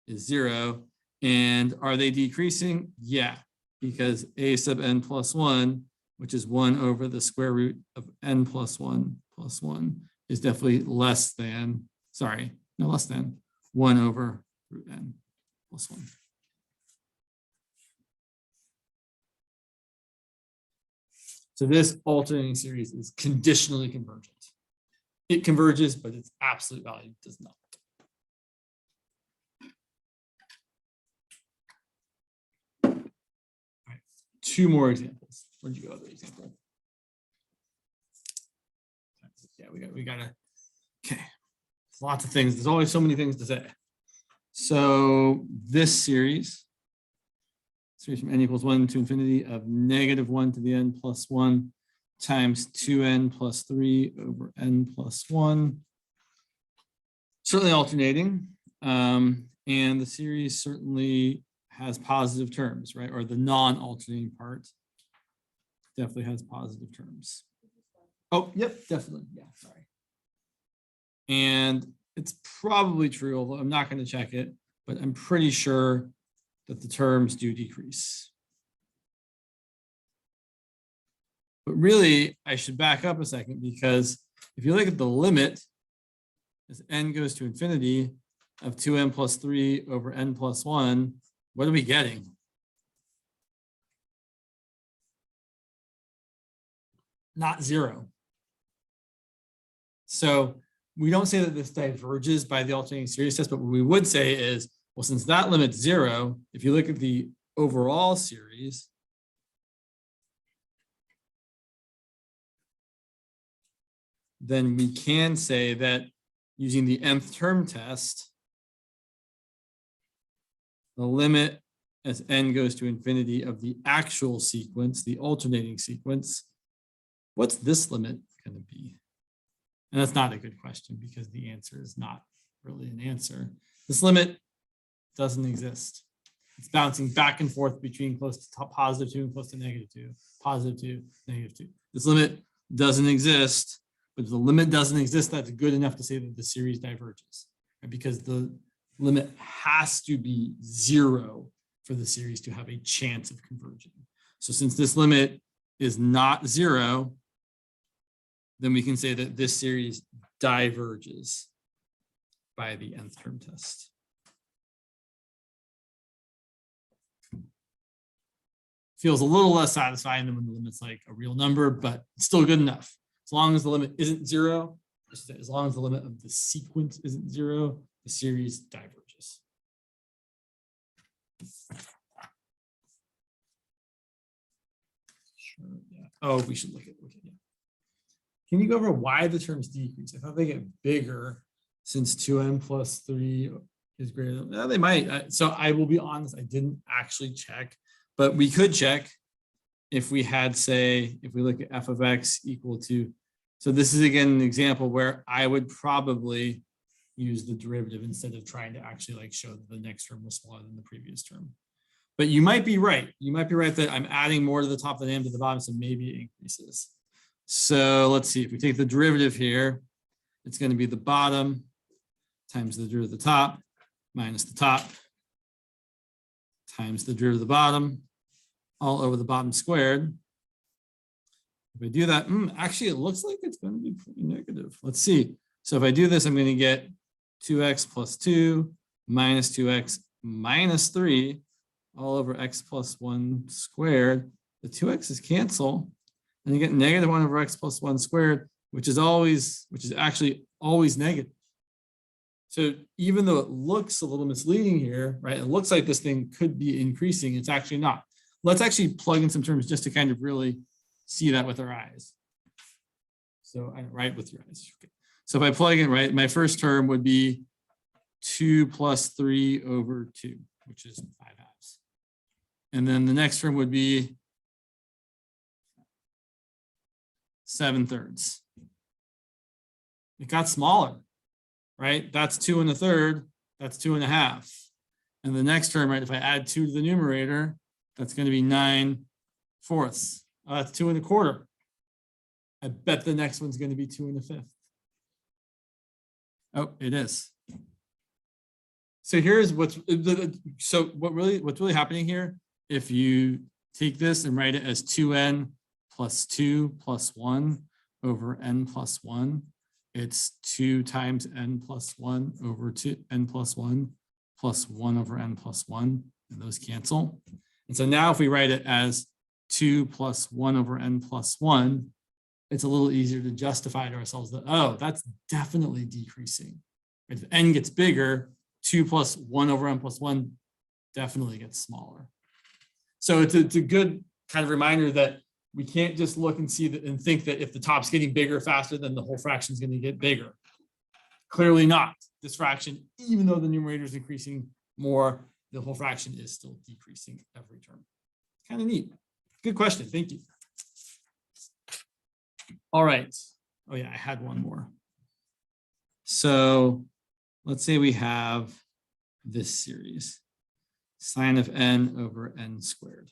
is 0. And are they decreasing? Yeah, because a sub n plus 1, which is 1 over the square root of n plus 1 plus 1, is definitely less than, sorry, no, less than 1 over root n plus 1. So this alternating series is conditionally convergent. It converges, but its absolute value does not. All right, 2 more examples. Where'd you go, other example? Yeah, we gotta, okay. Lots of things. There's always so many things to say. So this series from n equals 1 to infinity of -1 to the n plus 1 times 2n plus 3 over n plus 1. Certainly alternating. And the series certainly has positive terms, right? Or the non-alternating part definitely has positive terms. Oh, yep, definitely. Yeah, sorry. And it's probably true, although I'm not going to check it, but I'm pretty sure that the terms do decrease. But really, I should back up a second because if you look at the limit as n goes to infinity of 2n plus 3 over n plus 1, what are we getting? Not 0. So we don't say that this diverges by the alternating series test, but what we would say is, well, since that limit's 0, if you look at the overall series, then we can say that using the nth term test, the limit as n goes to infinity of the actual sequence, the alternating sequence, what's this limit going to be? And that's not a good question because the answer is not really an answer. This limit doesn't exist. It's bouncing back and forth between close to positive 2 and close to -2, positive 2, -2. This limit doesn't exist, but if the limit doesn't exist, that's good enough to say that the series diverges, right? Because the limit has to be 0 for the series to have a chance of converging. So since this limit is not 0, then we can say that this series diverges by the nth term test. Feels a little less satisfying than when the limit's like a real number, but it's still good enough. As long as the limit isn't 0, as long as the limit of the sequence isn't 0, the series diverges. Sure, yeah. Oh, we should look at yeah. Can you go over why the terms decrease? I thought they get bigger since 2n plus 3 is greater than, they might. So I will be honest, I didn't actually check, but we could check if we had, say, if we look at f of x equal to, so this is again an example where I would probably use the derivative instead of trying to actually like show that the next term was smaller than the previous term. But you might be right. You might be right that I'm adding more to the top than I am to the bottom, so maybe it increases. So let's see, if we take the derivative here, it's going to be the bottom times the derivative of the top minus the top times the derivative of the bottom all over the bottom squared. If I do that, actually, it looks like it's going to be pretty negative. Let's see. So if I do this, I'm going to get 2x plus 2 minus 2x minus 3 all over x plus 1 squared. The 2x's cancel, and you get negative 1 over x plus 1 squared, which is actually always negative. So even though it looks a little misleading here, right? It looks like this thing could be increasing. It's actually not. Let's actually plug in some terms just to kind of really see that with our eyes. So right with your eyes. Okay. So if I plug in, right, my first term would be 2 plus 3 over 2, which is 5/2. And then the next term would be 7/3. It got smaller, right? That's 2 1/3. That's 2 1/2. And the next term, right, if I add 2 to the numerator, that's going to be 9/4. That's 2 1/4. I bet the next one's going to be 2 1/5. Oh, it is. So here's what's really happening here. If you take this and write it as 2n plus 2 plus 1 over n plus 1, it's 2 times n plus 1 over 2 n plus 1 plus 1 over n plus 1, and those cancel. And so now if we write it as 2 plus 1 over n plus 1, it's a little easier to justify to ourselves that, oh, that's definitely decreasing. If n gets bigger, 2 plus 1 over n plus 1 definitely gets smaller. So it's a good kind of reminder that we can't just look and see that and think that if the top's getting bigger faster, then the whole fraction is going to get bigger. Clearly not. This fraction, even though the numerator is increasing more, the whole fraction is still decreasing every term. Kind of neat. Good question. Thank you. All right. Oh yeah, I had one more. So let's say we have this series, sine of n over n squared.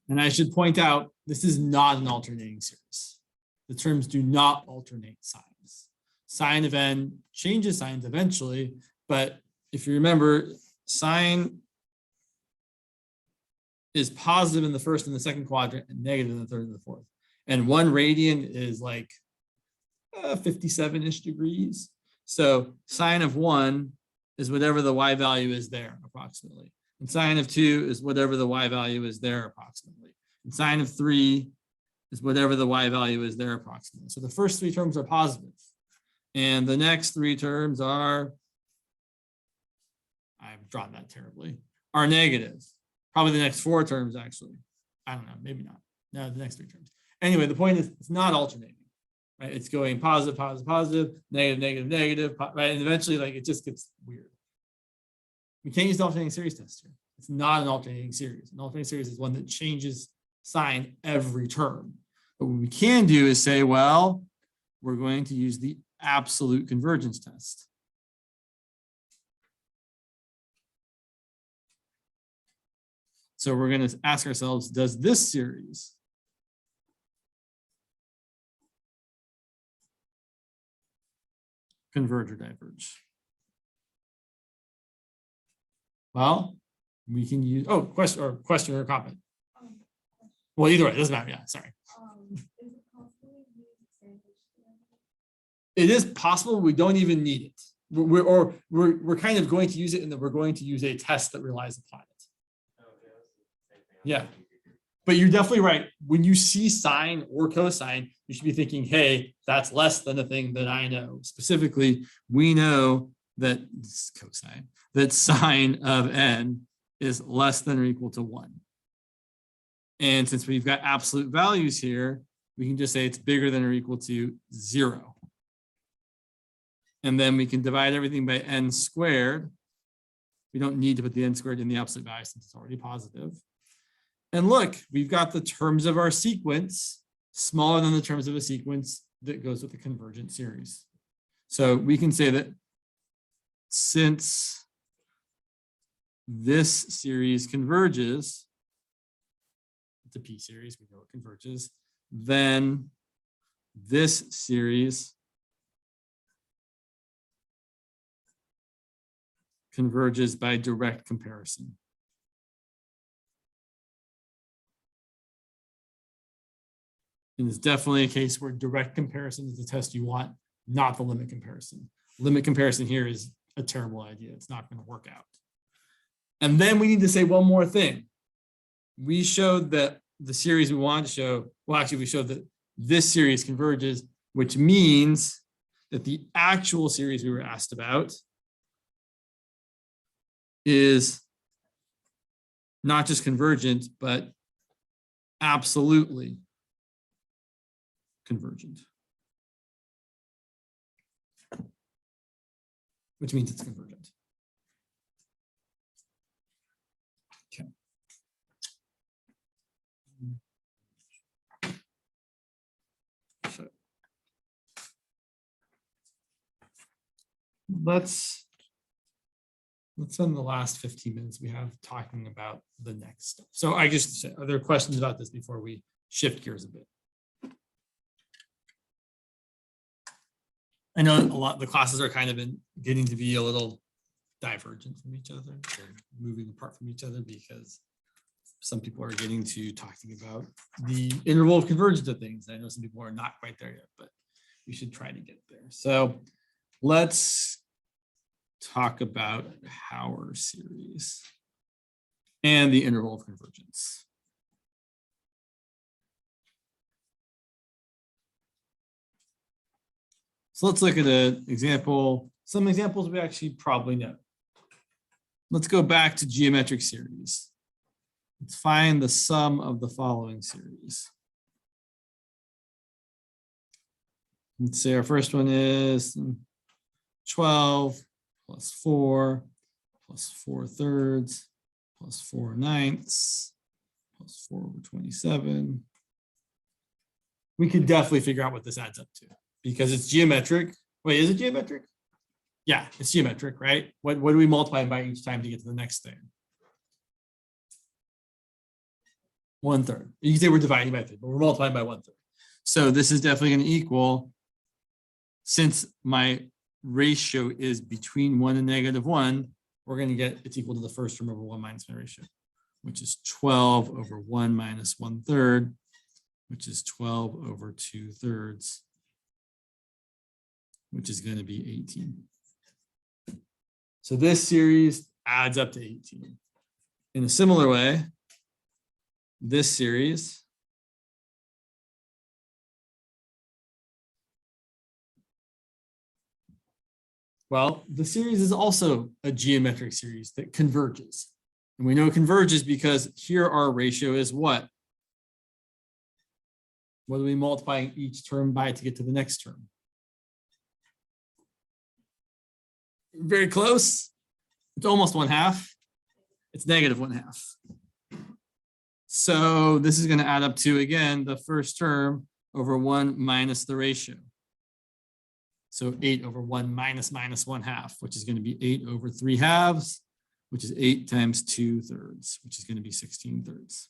And I should point out, this is not an alternating series. The terms do not alternate signs. Sine of n changes signs eventually, but if you remember, sine is positive in the first and the second quadrant and negative in the third and the fourth. And 1 radian is like 57-ish degrees. So sine of 1 is whatever the y value is there approximately. And sine of 2 is whatever the y value is there approximately. And sine of 3 is whatever the y value is there approximately. So the first 3 terms are positive. And the next 3 terms are, I've drawn that terribly, are negative. Probably the next 4 terms actually. I don't know, maybe not. No, the next 3 terms. Anyway, the point is it's not alternating, right? It's going positive, positive, positive, negative, negative, negative, right? And eventually like it just gets weird. We can't use the alternating series test here. It's not an alternating series. An alternating series is one that changes sign every term. But what we can do is say, well, we're going to use the absolute convergence test. So we're going to ask ourselves, does this series converge or diverge? Well, we can use, oh, question or comment. Well, either way, it doesn't matter. Yeah, sorry. It is possible. We don't even need it. We're kind of going to use it, and then we're going to use a test that relies upon it. Yeah. But you're definitely right. When you see sine or cosine, you should be thinking, hey, that's less than the thing that I know. Specifically, we know that cosine, that sine of n is less than or equal to 1. And since we've got absolute values here, we can just say it's bigger than or equal to 0. And then we can divide everything by n squared. We don't need to put the n squared in the absolute value since it's already positive. And look, we've got the terms of our sequence smaller than the terms of a sequence that goes with the convergent series. So we can say that since this series converges, it's a P series, we know it converges, then this series converges by direct comparison. And it's definitely a case where direct comparison is the test you want, not the limit comparison. Limit comparison here is a terrible idea. It's not going to work out. And then we need to say one more thing. We showed that the series we wanted to show, well, actually, we showed that this series converges, which means that the actual series we were asked about is not just convergent, but absolutely convergent, which means it's convergent. Okay. So let's spend the last 15 minutes we have talking about the next step. So I just said, are there questions about this before we shift gears a bit? I know a lot the classes are kind of getting to be a little divergent from each other. They're moving apart from each other because some people are getting to talking about the interval of convergence of things. I know some people are not quite there yet, but we should try to get there. So let's talk about Hauer series and the interval of convergence. So let's look at an example, some examples we actually probably know. Let's go back to geometric series. Let's find the sum of the following series. Let's say our first one is 12 plus 4 plus 4/3 plus 4/9 plus 4 over 27. We could definitely figure out what this adds up to because it's geometric. Wait, is it geometric? Yeah, it's geometric, right? What do we multiply by each time to get to the next thing? 1/3. You can say we're dividing by 3, but we're multiplying by 1/3. So this is definitely going to equal, since my ratio is between 1 and -1, we're going to get it's equal to the first term over 1 minus my ratio, which is 12 over 1 minus 1/3, which is 12 over 2/3, which is going to be 18. So this series adds up to 18. In a similar way, this series the series is also a geometric series that converges. And we know it converges because here our ratio is what? What are we multiplying each term by to get to the next term? Very close. It's almost 1/2. It's -1/2. So this is going to add up to, again, the first term over 1 minus the ratio. So 8 over 1 minus 1/2, which is going to be 8 over 3/2, which is 8 times 2/3, which is going to be 16/3.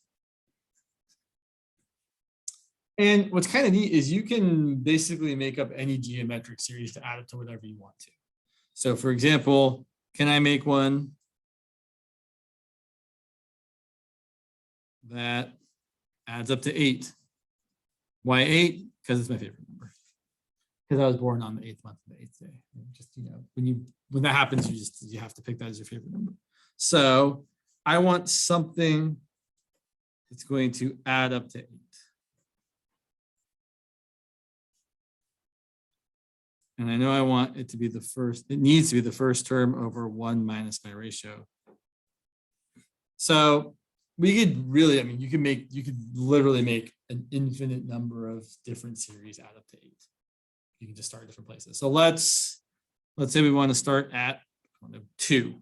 And what's kind of neat is you can basically make up any geometric series to add it to whatever you want to. So for example, can I make one that adds up to 8? Why 8? Because it's my favorite number. Because I was born on the 8th month of the 8th day. Just, when that happens, you have to pick that as your favorite number. So I want something it's going to add up to 8. And I know I want it to be the first, it needs to be the first term over 1 minus my ratio. So we could really, I mean, you could literally make an infinite number of different series add up to 8. You can just start different places. So let's say we want to start at 2.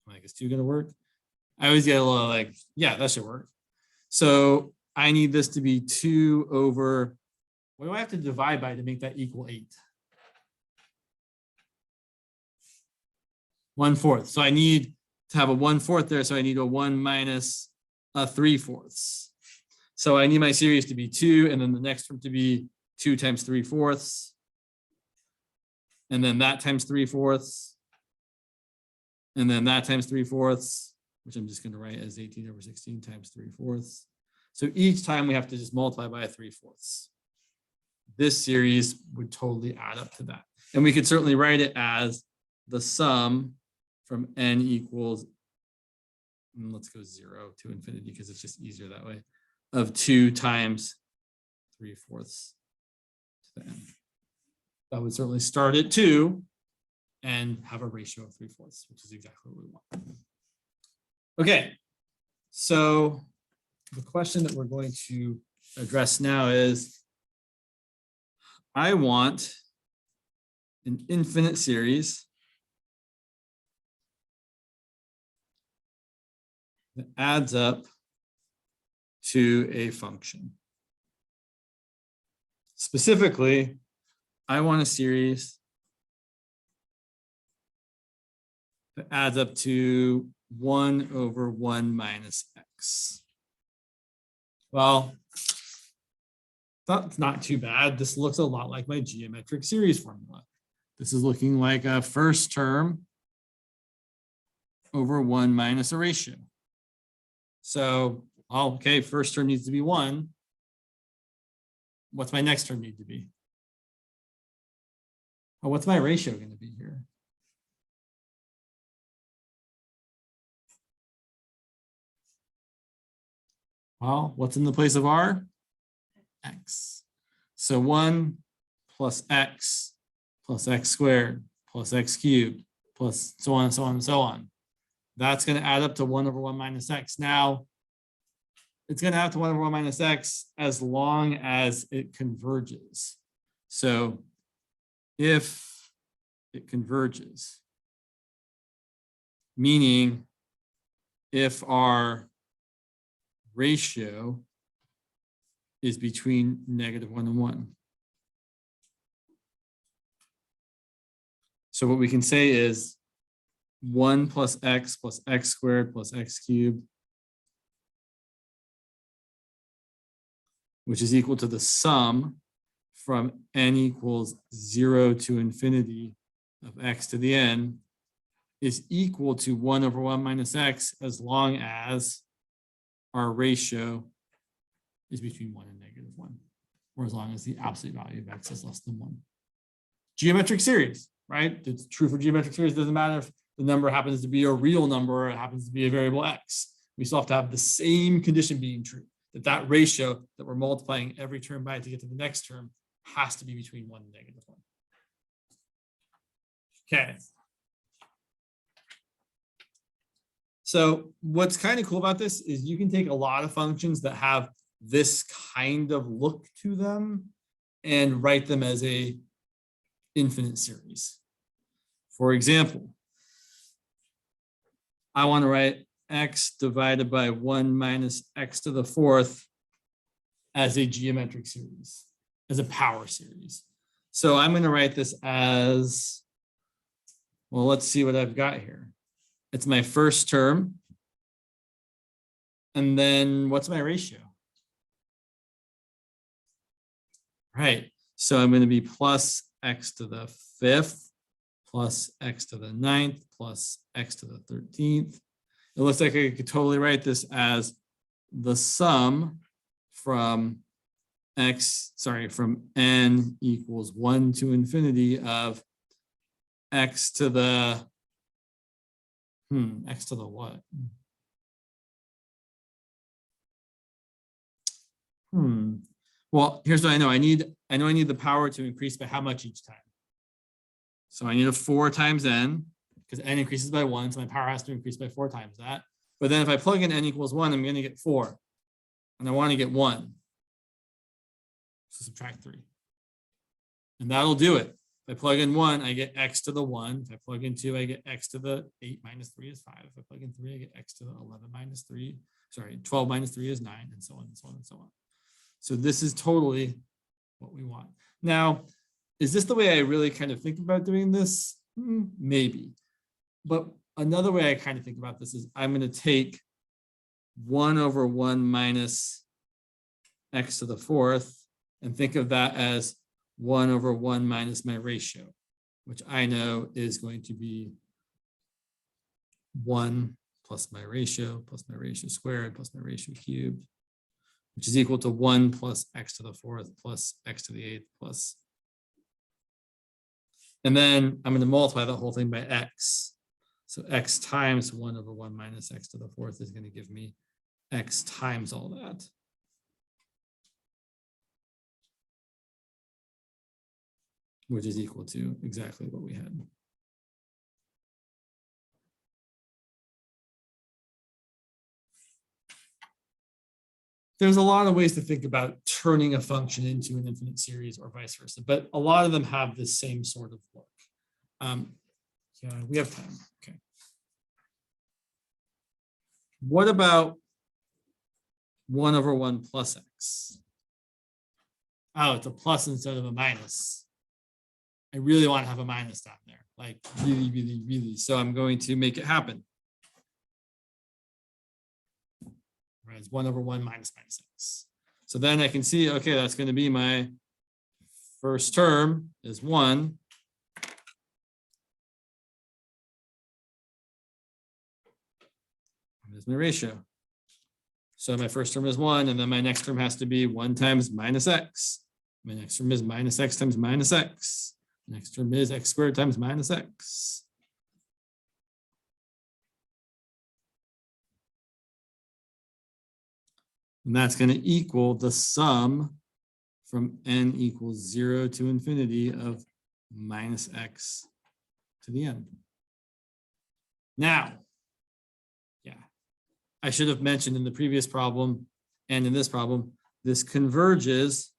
Like, is 2 going to work? I always get a little like, yeah, that should work. So I need this to be 2 over, what do I have to divide by to make that equal 8? 1/4. So I need to have a 1/4 there. So I need a 1 minus a 3/4. So I need my series to be 2, and then the next term to be 2 times 3/4. And then that times 3/4. And then that times 3/4, which I'm just going to write as 18 over 16 times 3/4. So each time we have to just multiply by 3/4. This series would totally add up to that. And we could certainly write it as the sum from n equals, let's go 0 to infinity because it's just easier that way, of 2 times 3/4 to the n. That would certainly start at 2 and have a ratio of 3/4, which is exactly what we want. Okay, so the question that we're going to address now is, I want an infinite series that adds up to a function. Specifically, I want a series that adds up to 1 over 1 minus x. Well, that's not too bad. This looks a lot like my geometric series formula. This is looking like a first term over 1 minus a ratio. So, okay, first term needs to be 1. What's my next term need to be? Oh, what's my ratio going to be here? Well, what's in the place of r? X. So 1 plus x squared plus x cubed plus so on and so on and so on. That's going to add up to 1 over 1 minus x. Now, it's going to add up to 1 over 1 minus x as long as it converges. So if it converges, meaning if our ratio is between -1 and 1. So what we can say is 1 plus x squared plus x cubed, which is equal to the sum from n equals 0 to infinity of x to the n, is equal to 1 over 1 minus x as long as our ratio is between 1 and -1, or as long as the absolute value of x is less than 1. Geometric series, right? It's true for geometric series. It doesn't matter if the number happens to be a real number or it happens to be a variable x. We still have to have the same condition being true, that ratio that we're multiplying every term by to get to the next term has to be between 1 and -1. Okay. So what's kind of cool about this is you can take a lot of functions that have this kind of look to them and write them as a infinite series. For example, I want to write x divided by 1 minus x to the 4th as a geometric series, as a power series. So I'm going to write this as, well, let's see what I've got here. It's my first term. And then what's my ratio? Right. So I'm going to be plus x to the 5th plus x to the 9th plus x to the 13th. It looks like I could totally write this as the sum from from n equals 1 to infinity of x to the, x to the what? Well, here's what I know. I know I need the power to increase by how much each time. So I need a 4 times n, because n increases by 1, so my power has to increase by 4 times that. But then if I plug in n equals 1, I'm going to get 4. And I want to get 1. So subtract 3. And that'll do it. If I plug in 1, I get x to the 1. If I plug in 2, I get x to the 8 minus 3 is 5. If I plug in 3, I get x to the 11 minus 3. Sorry, 12 minus 3 is 9, and so on and so on and so on. So this is totally what we want. Now, is this the way I really kind of think about doing this? Maybe. But another way I kind of think about this is I'm going to take 1 over 1 minus x to the 4th and think of that as 1 over 1 minus my ratio, which I know is going to be 1 plus my ratio squared plus my ratio cubed, which is equal to 1 plus x to the 4th plus x to the 8th plus. And then I'm going to multiply the whole thing by x. So x times 1 over 1 minus x to the 4th is going to give me x times all that. Which is equal to exactly what we had. There's a lot of ways to think about turning a function into an infinite series or vice versa, but a lot of them have this same sort of look. Yeah, we have time. Okay. What about 1 over 1 plus x? Oh, it's a plus instead of a minus. I really want to have a minus down there, like really, really, really. So I'm going to make it happen. Right, it's 1 over 1 minus x. So then I can see, okay, that's going to be my first term is 1. There's my ratio. So my first term is 1, and then my next term has to be 1 times minus x. My next term is minus x times minus x. Next term is x squared times minus x. And that's going to equal the sum from n equals 0 to infinity of minus x to the n. Now, yeah, I should have mentioned in the previous problem and in this problem, this converges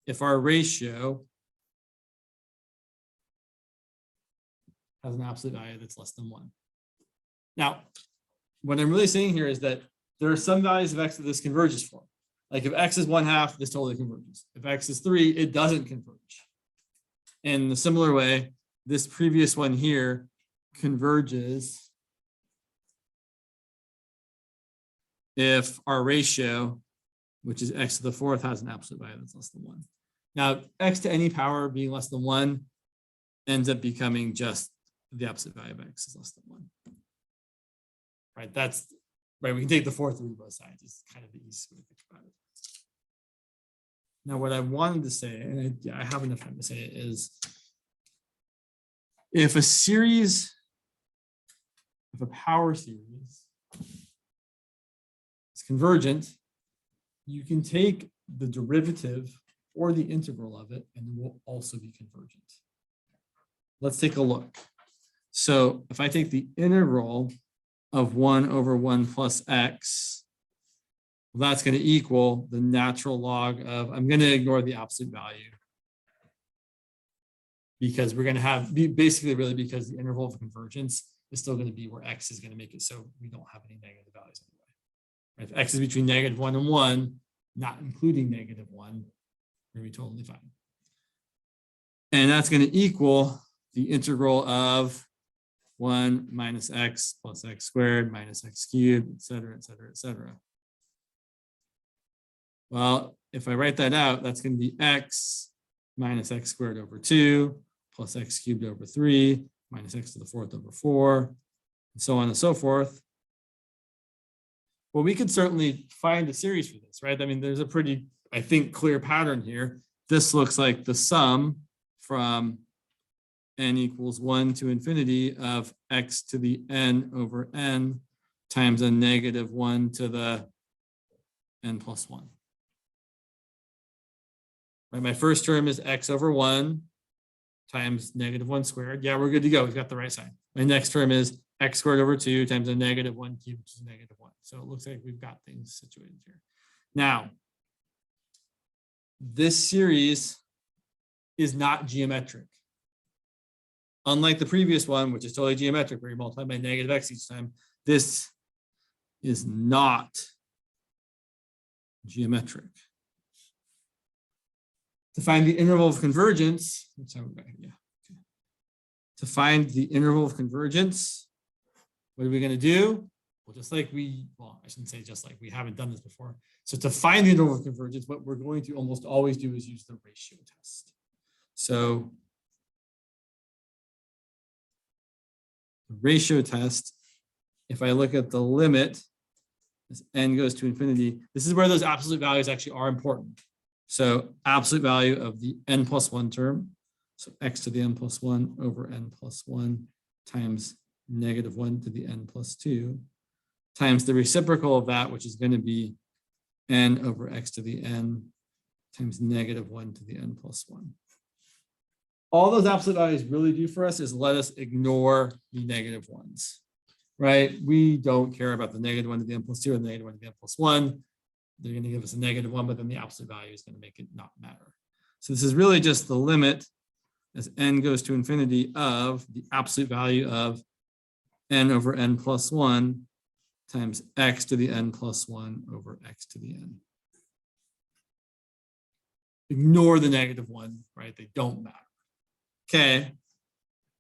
if our ratio has an absolute value that's less than 1. Now, what I'm really saying here is that there are some values of x that this converges for. Like if x is 1/2, this totally converges. If x is 3, it doesn't converge. In a similar way, this previous one here converges if our ratio, which is x to the 4th, has an absolute value that's less than 1. Now, x to any power being less than 1 ends up becoming just the absolute value of x is less than 1. Right, that's right. We can take the 4th root of both sides. It's kind of the easiest way to think about it. Now, what I wanted to say, and I have enough time to say it, is if a series, if a power series is convergent, you can take the derivative or the integral of it, and it will also be convergent. Let's take a look. So if I take the integral of 1 over 1 plus x, well, that's going to equal the natural log of, I'm going to ignore the absolute value because we're going to have, basically really because the interval of convergence is still going to be where x is going to make it so we don't have any negative values anyway. Right? If x is between -1 and 1, not including -1, we're going to be totally fine. And that's going to equal the integral of 1 minus x plus x squared minus x cubed, et cetera, et cetera, et cetera. Well, if I write that out, that's going to be x minus x squared over 2 plus x cubed over 3 minus x to the 4th over 4, and so on and so forth. Well, we could certainly find a series for this, right? I mean, there's a pretty, I think, clear pattern here. This looks like the sum from n equals 1 to infinity of x to the n over n times a -1 to the n plus 1. Right, my first term is x over 1 times -1 squared. Yeah, we're good to go. We've got the right sign. My next term is x squared over 2 times a -1 cubed, which is -1. So it looks like we've got things situated here. Now, this series is not geometric. Unlike the previous one, which is totally geometric, where you multiply by -x each time, this is not geometric. To find the interval of convergence, to find the interval of convergence, what are we going to do? Well, I shouldn't say just like, we haven't done this before. So to find the interval of convergence, what we're going to almost always do is use the ratio test. So the ratio test, if I look at the limit, as n goes to infinity, this is where those absolute values actually are important. So absolute value of the n plus 1 term, so x to the n plus 1 over n plus 1 times -1 to the n plus 2 times the reciprocal of that, which is going to be n over x to the n times -1 to the n plus 1. All those absolute values really do for us is let us ignore the negative ones, right? We don't care about the -1 to the n plus 2 or the -1 to the n plus 1. They're going to give us a -1, but then the absolute value is going to make it not matter. So this is really just the limit as n goes to infinity of the absolute value of n over n plus 1 times x to the n plus 1 over x to the n. Ignore the -1, right? They don't matter. Okay,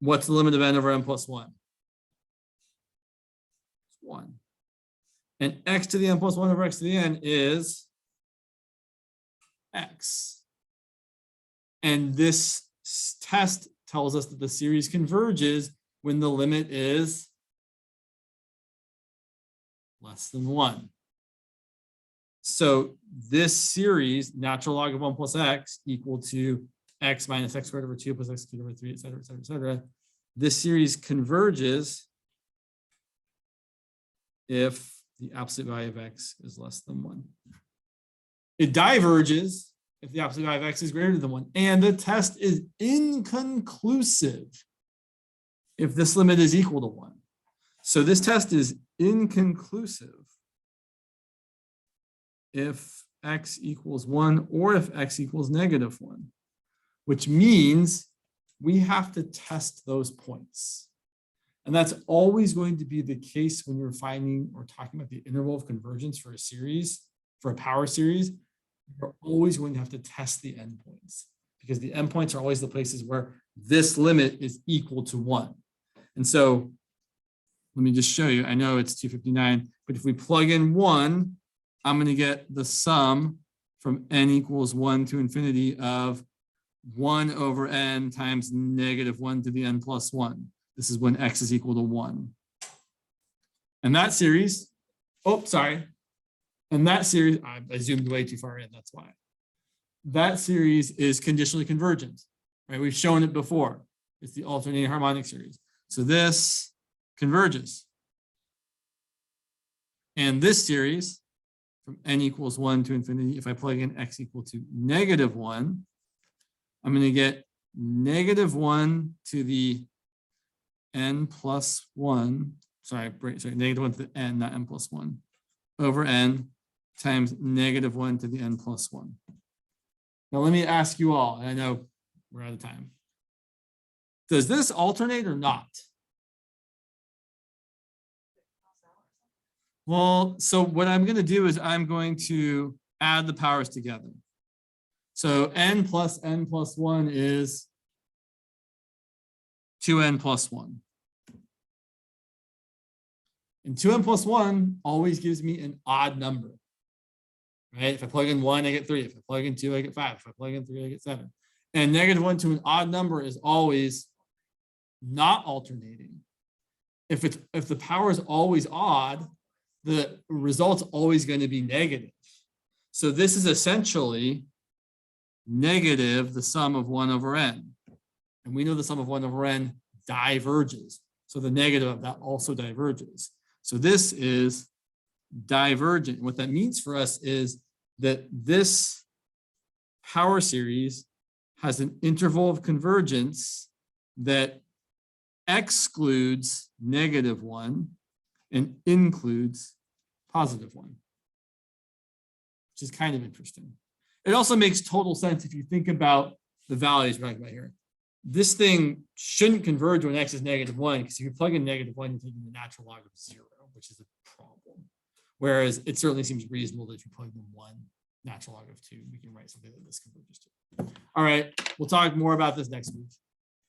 what's the limit of n over n plus 1? 1. And x to the n plus 1 over x to the n is x. And this test tells us that the series converges when the limit is less than 1. So this series, natural log of 1 plus x equal to x minus x squared over 2 plus x cubed over 3, et cetera, et cetera, et cetera. This series converges if the absolute value of x is less than 1. It diverges if the absolute value of x is greater than 1. And the test is inconclusive if this limit is equal to 1. So this test is inconclusive if x equals 1 or if x equals -1, which means we have to test those points. And that's always going to be the case when you're finding or talking about the interval of convergence for a series, for a power series. You're always going to have to test the endpoints because the endpoints are always the places where this limit is equal to 1. And so let me just show you. I know it's 259, but if we plug in 1, I'm going to get the sum from n equals 1 to infinity of 1 over n times -1 to the n plus 1. This is when x is equal to 1. And that series, and that series, I zoomed way too far in, that's why. That series is conditionally convergent, right? We've shown it before. It's the alternating harmonic series. So this converges. And this series, from n equals 1 to infinity, if I plug in x equal to -1, I'm going to get -1 to the n plus 1, -1 to the n, not n plus 1, over n times -1 to the n plus 1. Now let me ask you all, and I know we're out of time. Does this alternate or not? Well, so what I'm going to do is I'm going to add the powers together. So n plus 1 is 2n plus 1. And 2n plus 1 always gives me an odd number, right? If I plug in 1, I get 3. If I plug in 2, I get 5. If I plug in 3, I get 7. And -1 to an odd number is always not alternating. If the power is always odd, the result's always going to be negative. So this is essentially negative the sum of 1 over n. And we know the sum of 1 over n diverges. So the negative of that also diverges. So this is divergent. What that means for us is that this power series has an interval of convergence that excludes -1 and includes +1, which is kind of interesting. It also makes total sense if you think about the values we're talking about here. This thing shouldn't converge when x is -1, because if you plug in -1, you're taking the natural log of 0, which is a problem. Whereas it certainly seems reasonable that if you plug in 1, natural log of 2, we can write something that this converges to. All right, we'll talk more about this next week.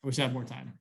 I wish I had more time.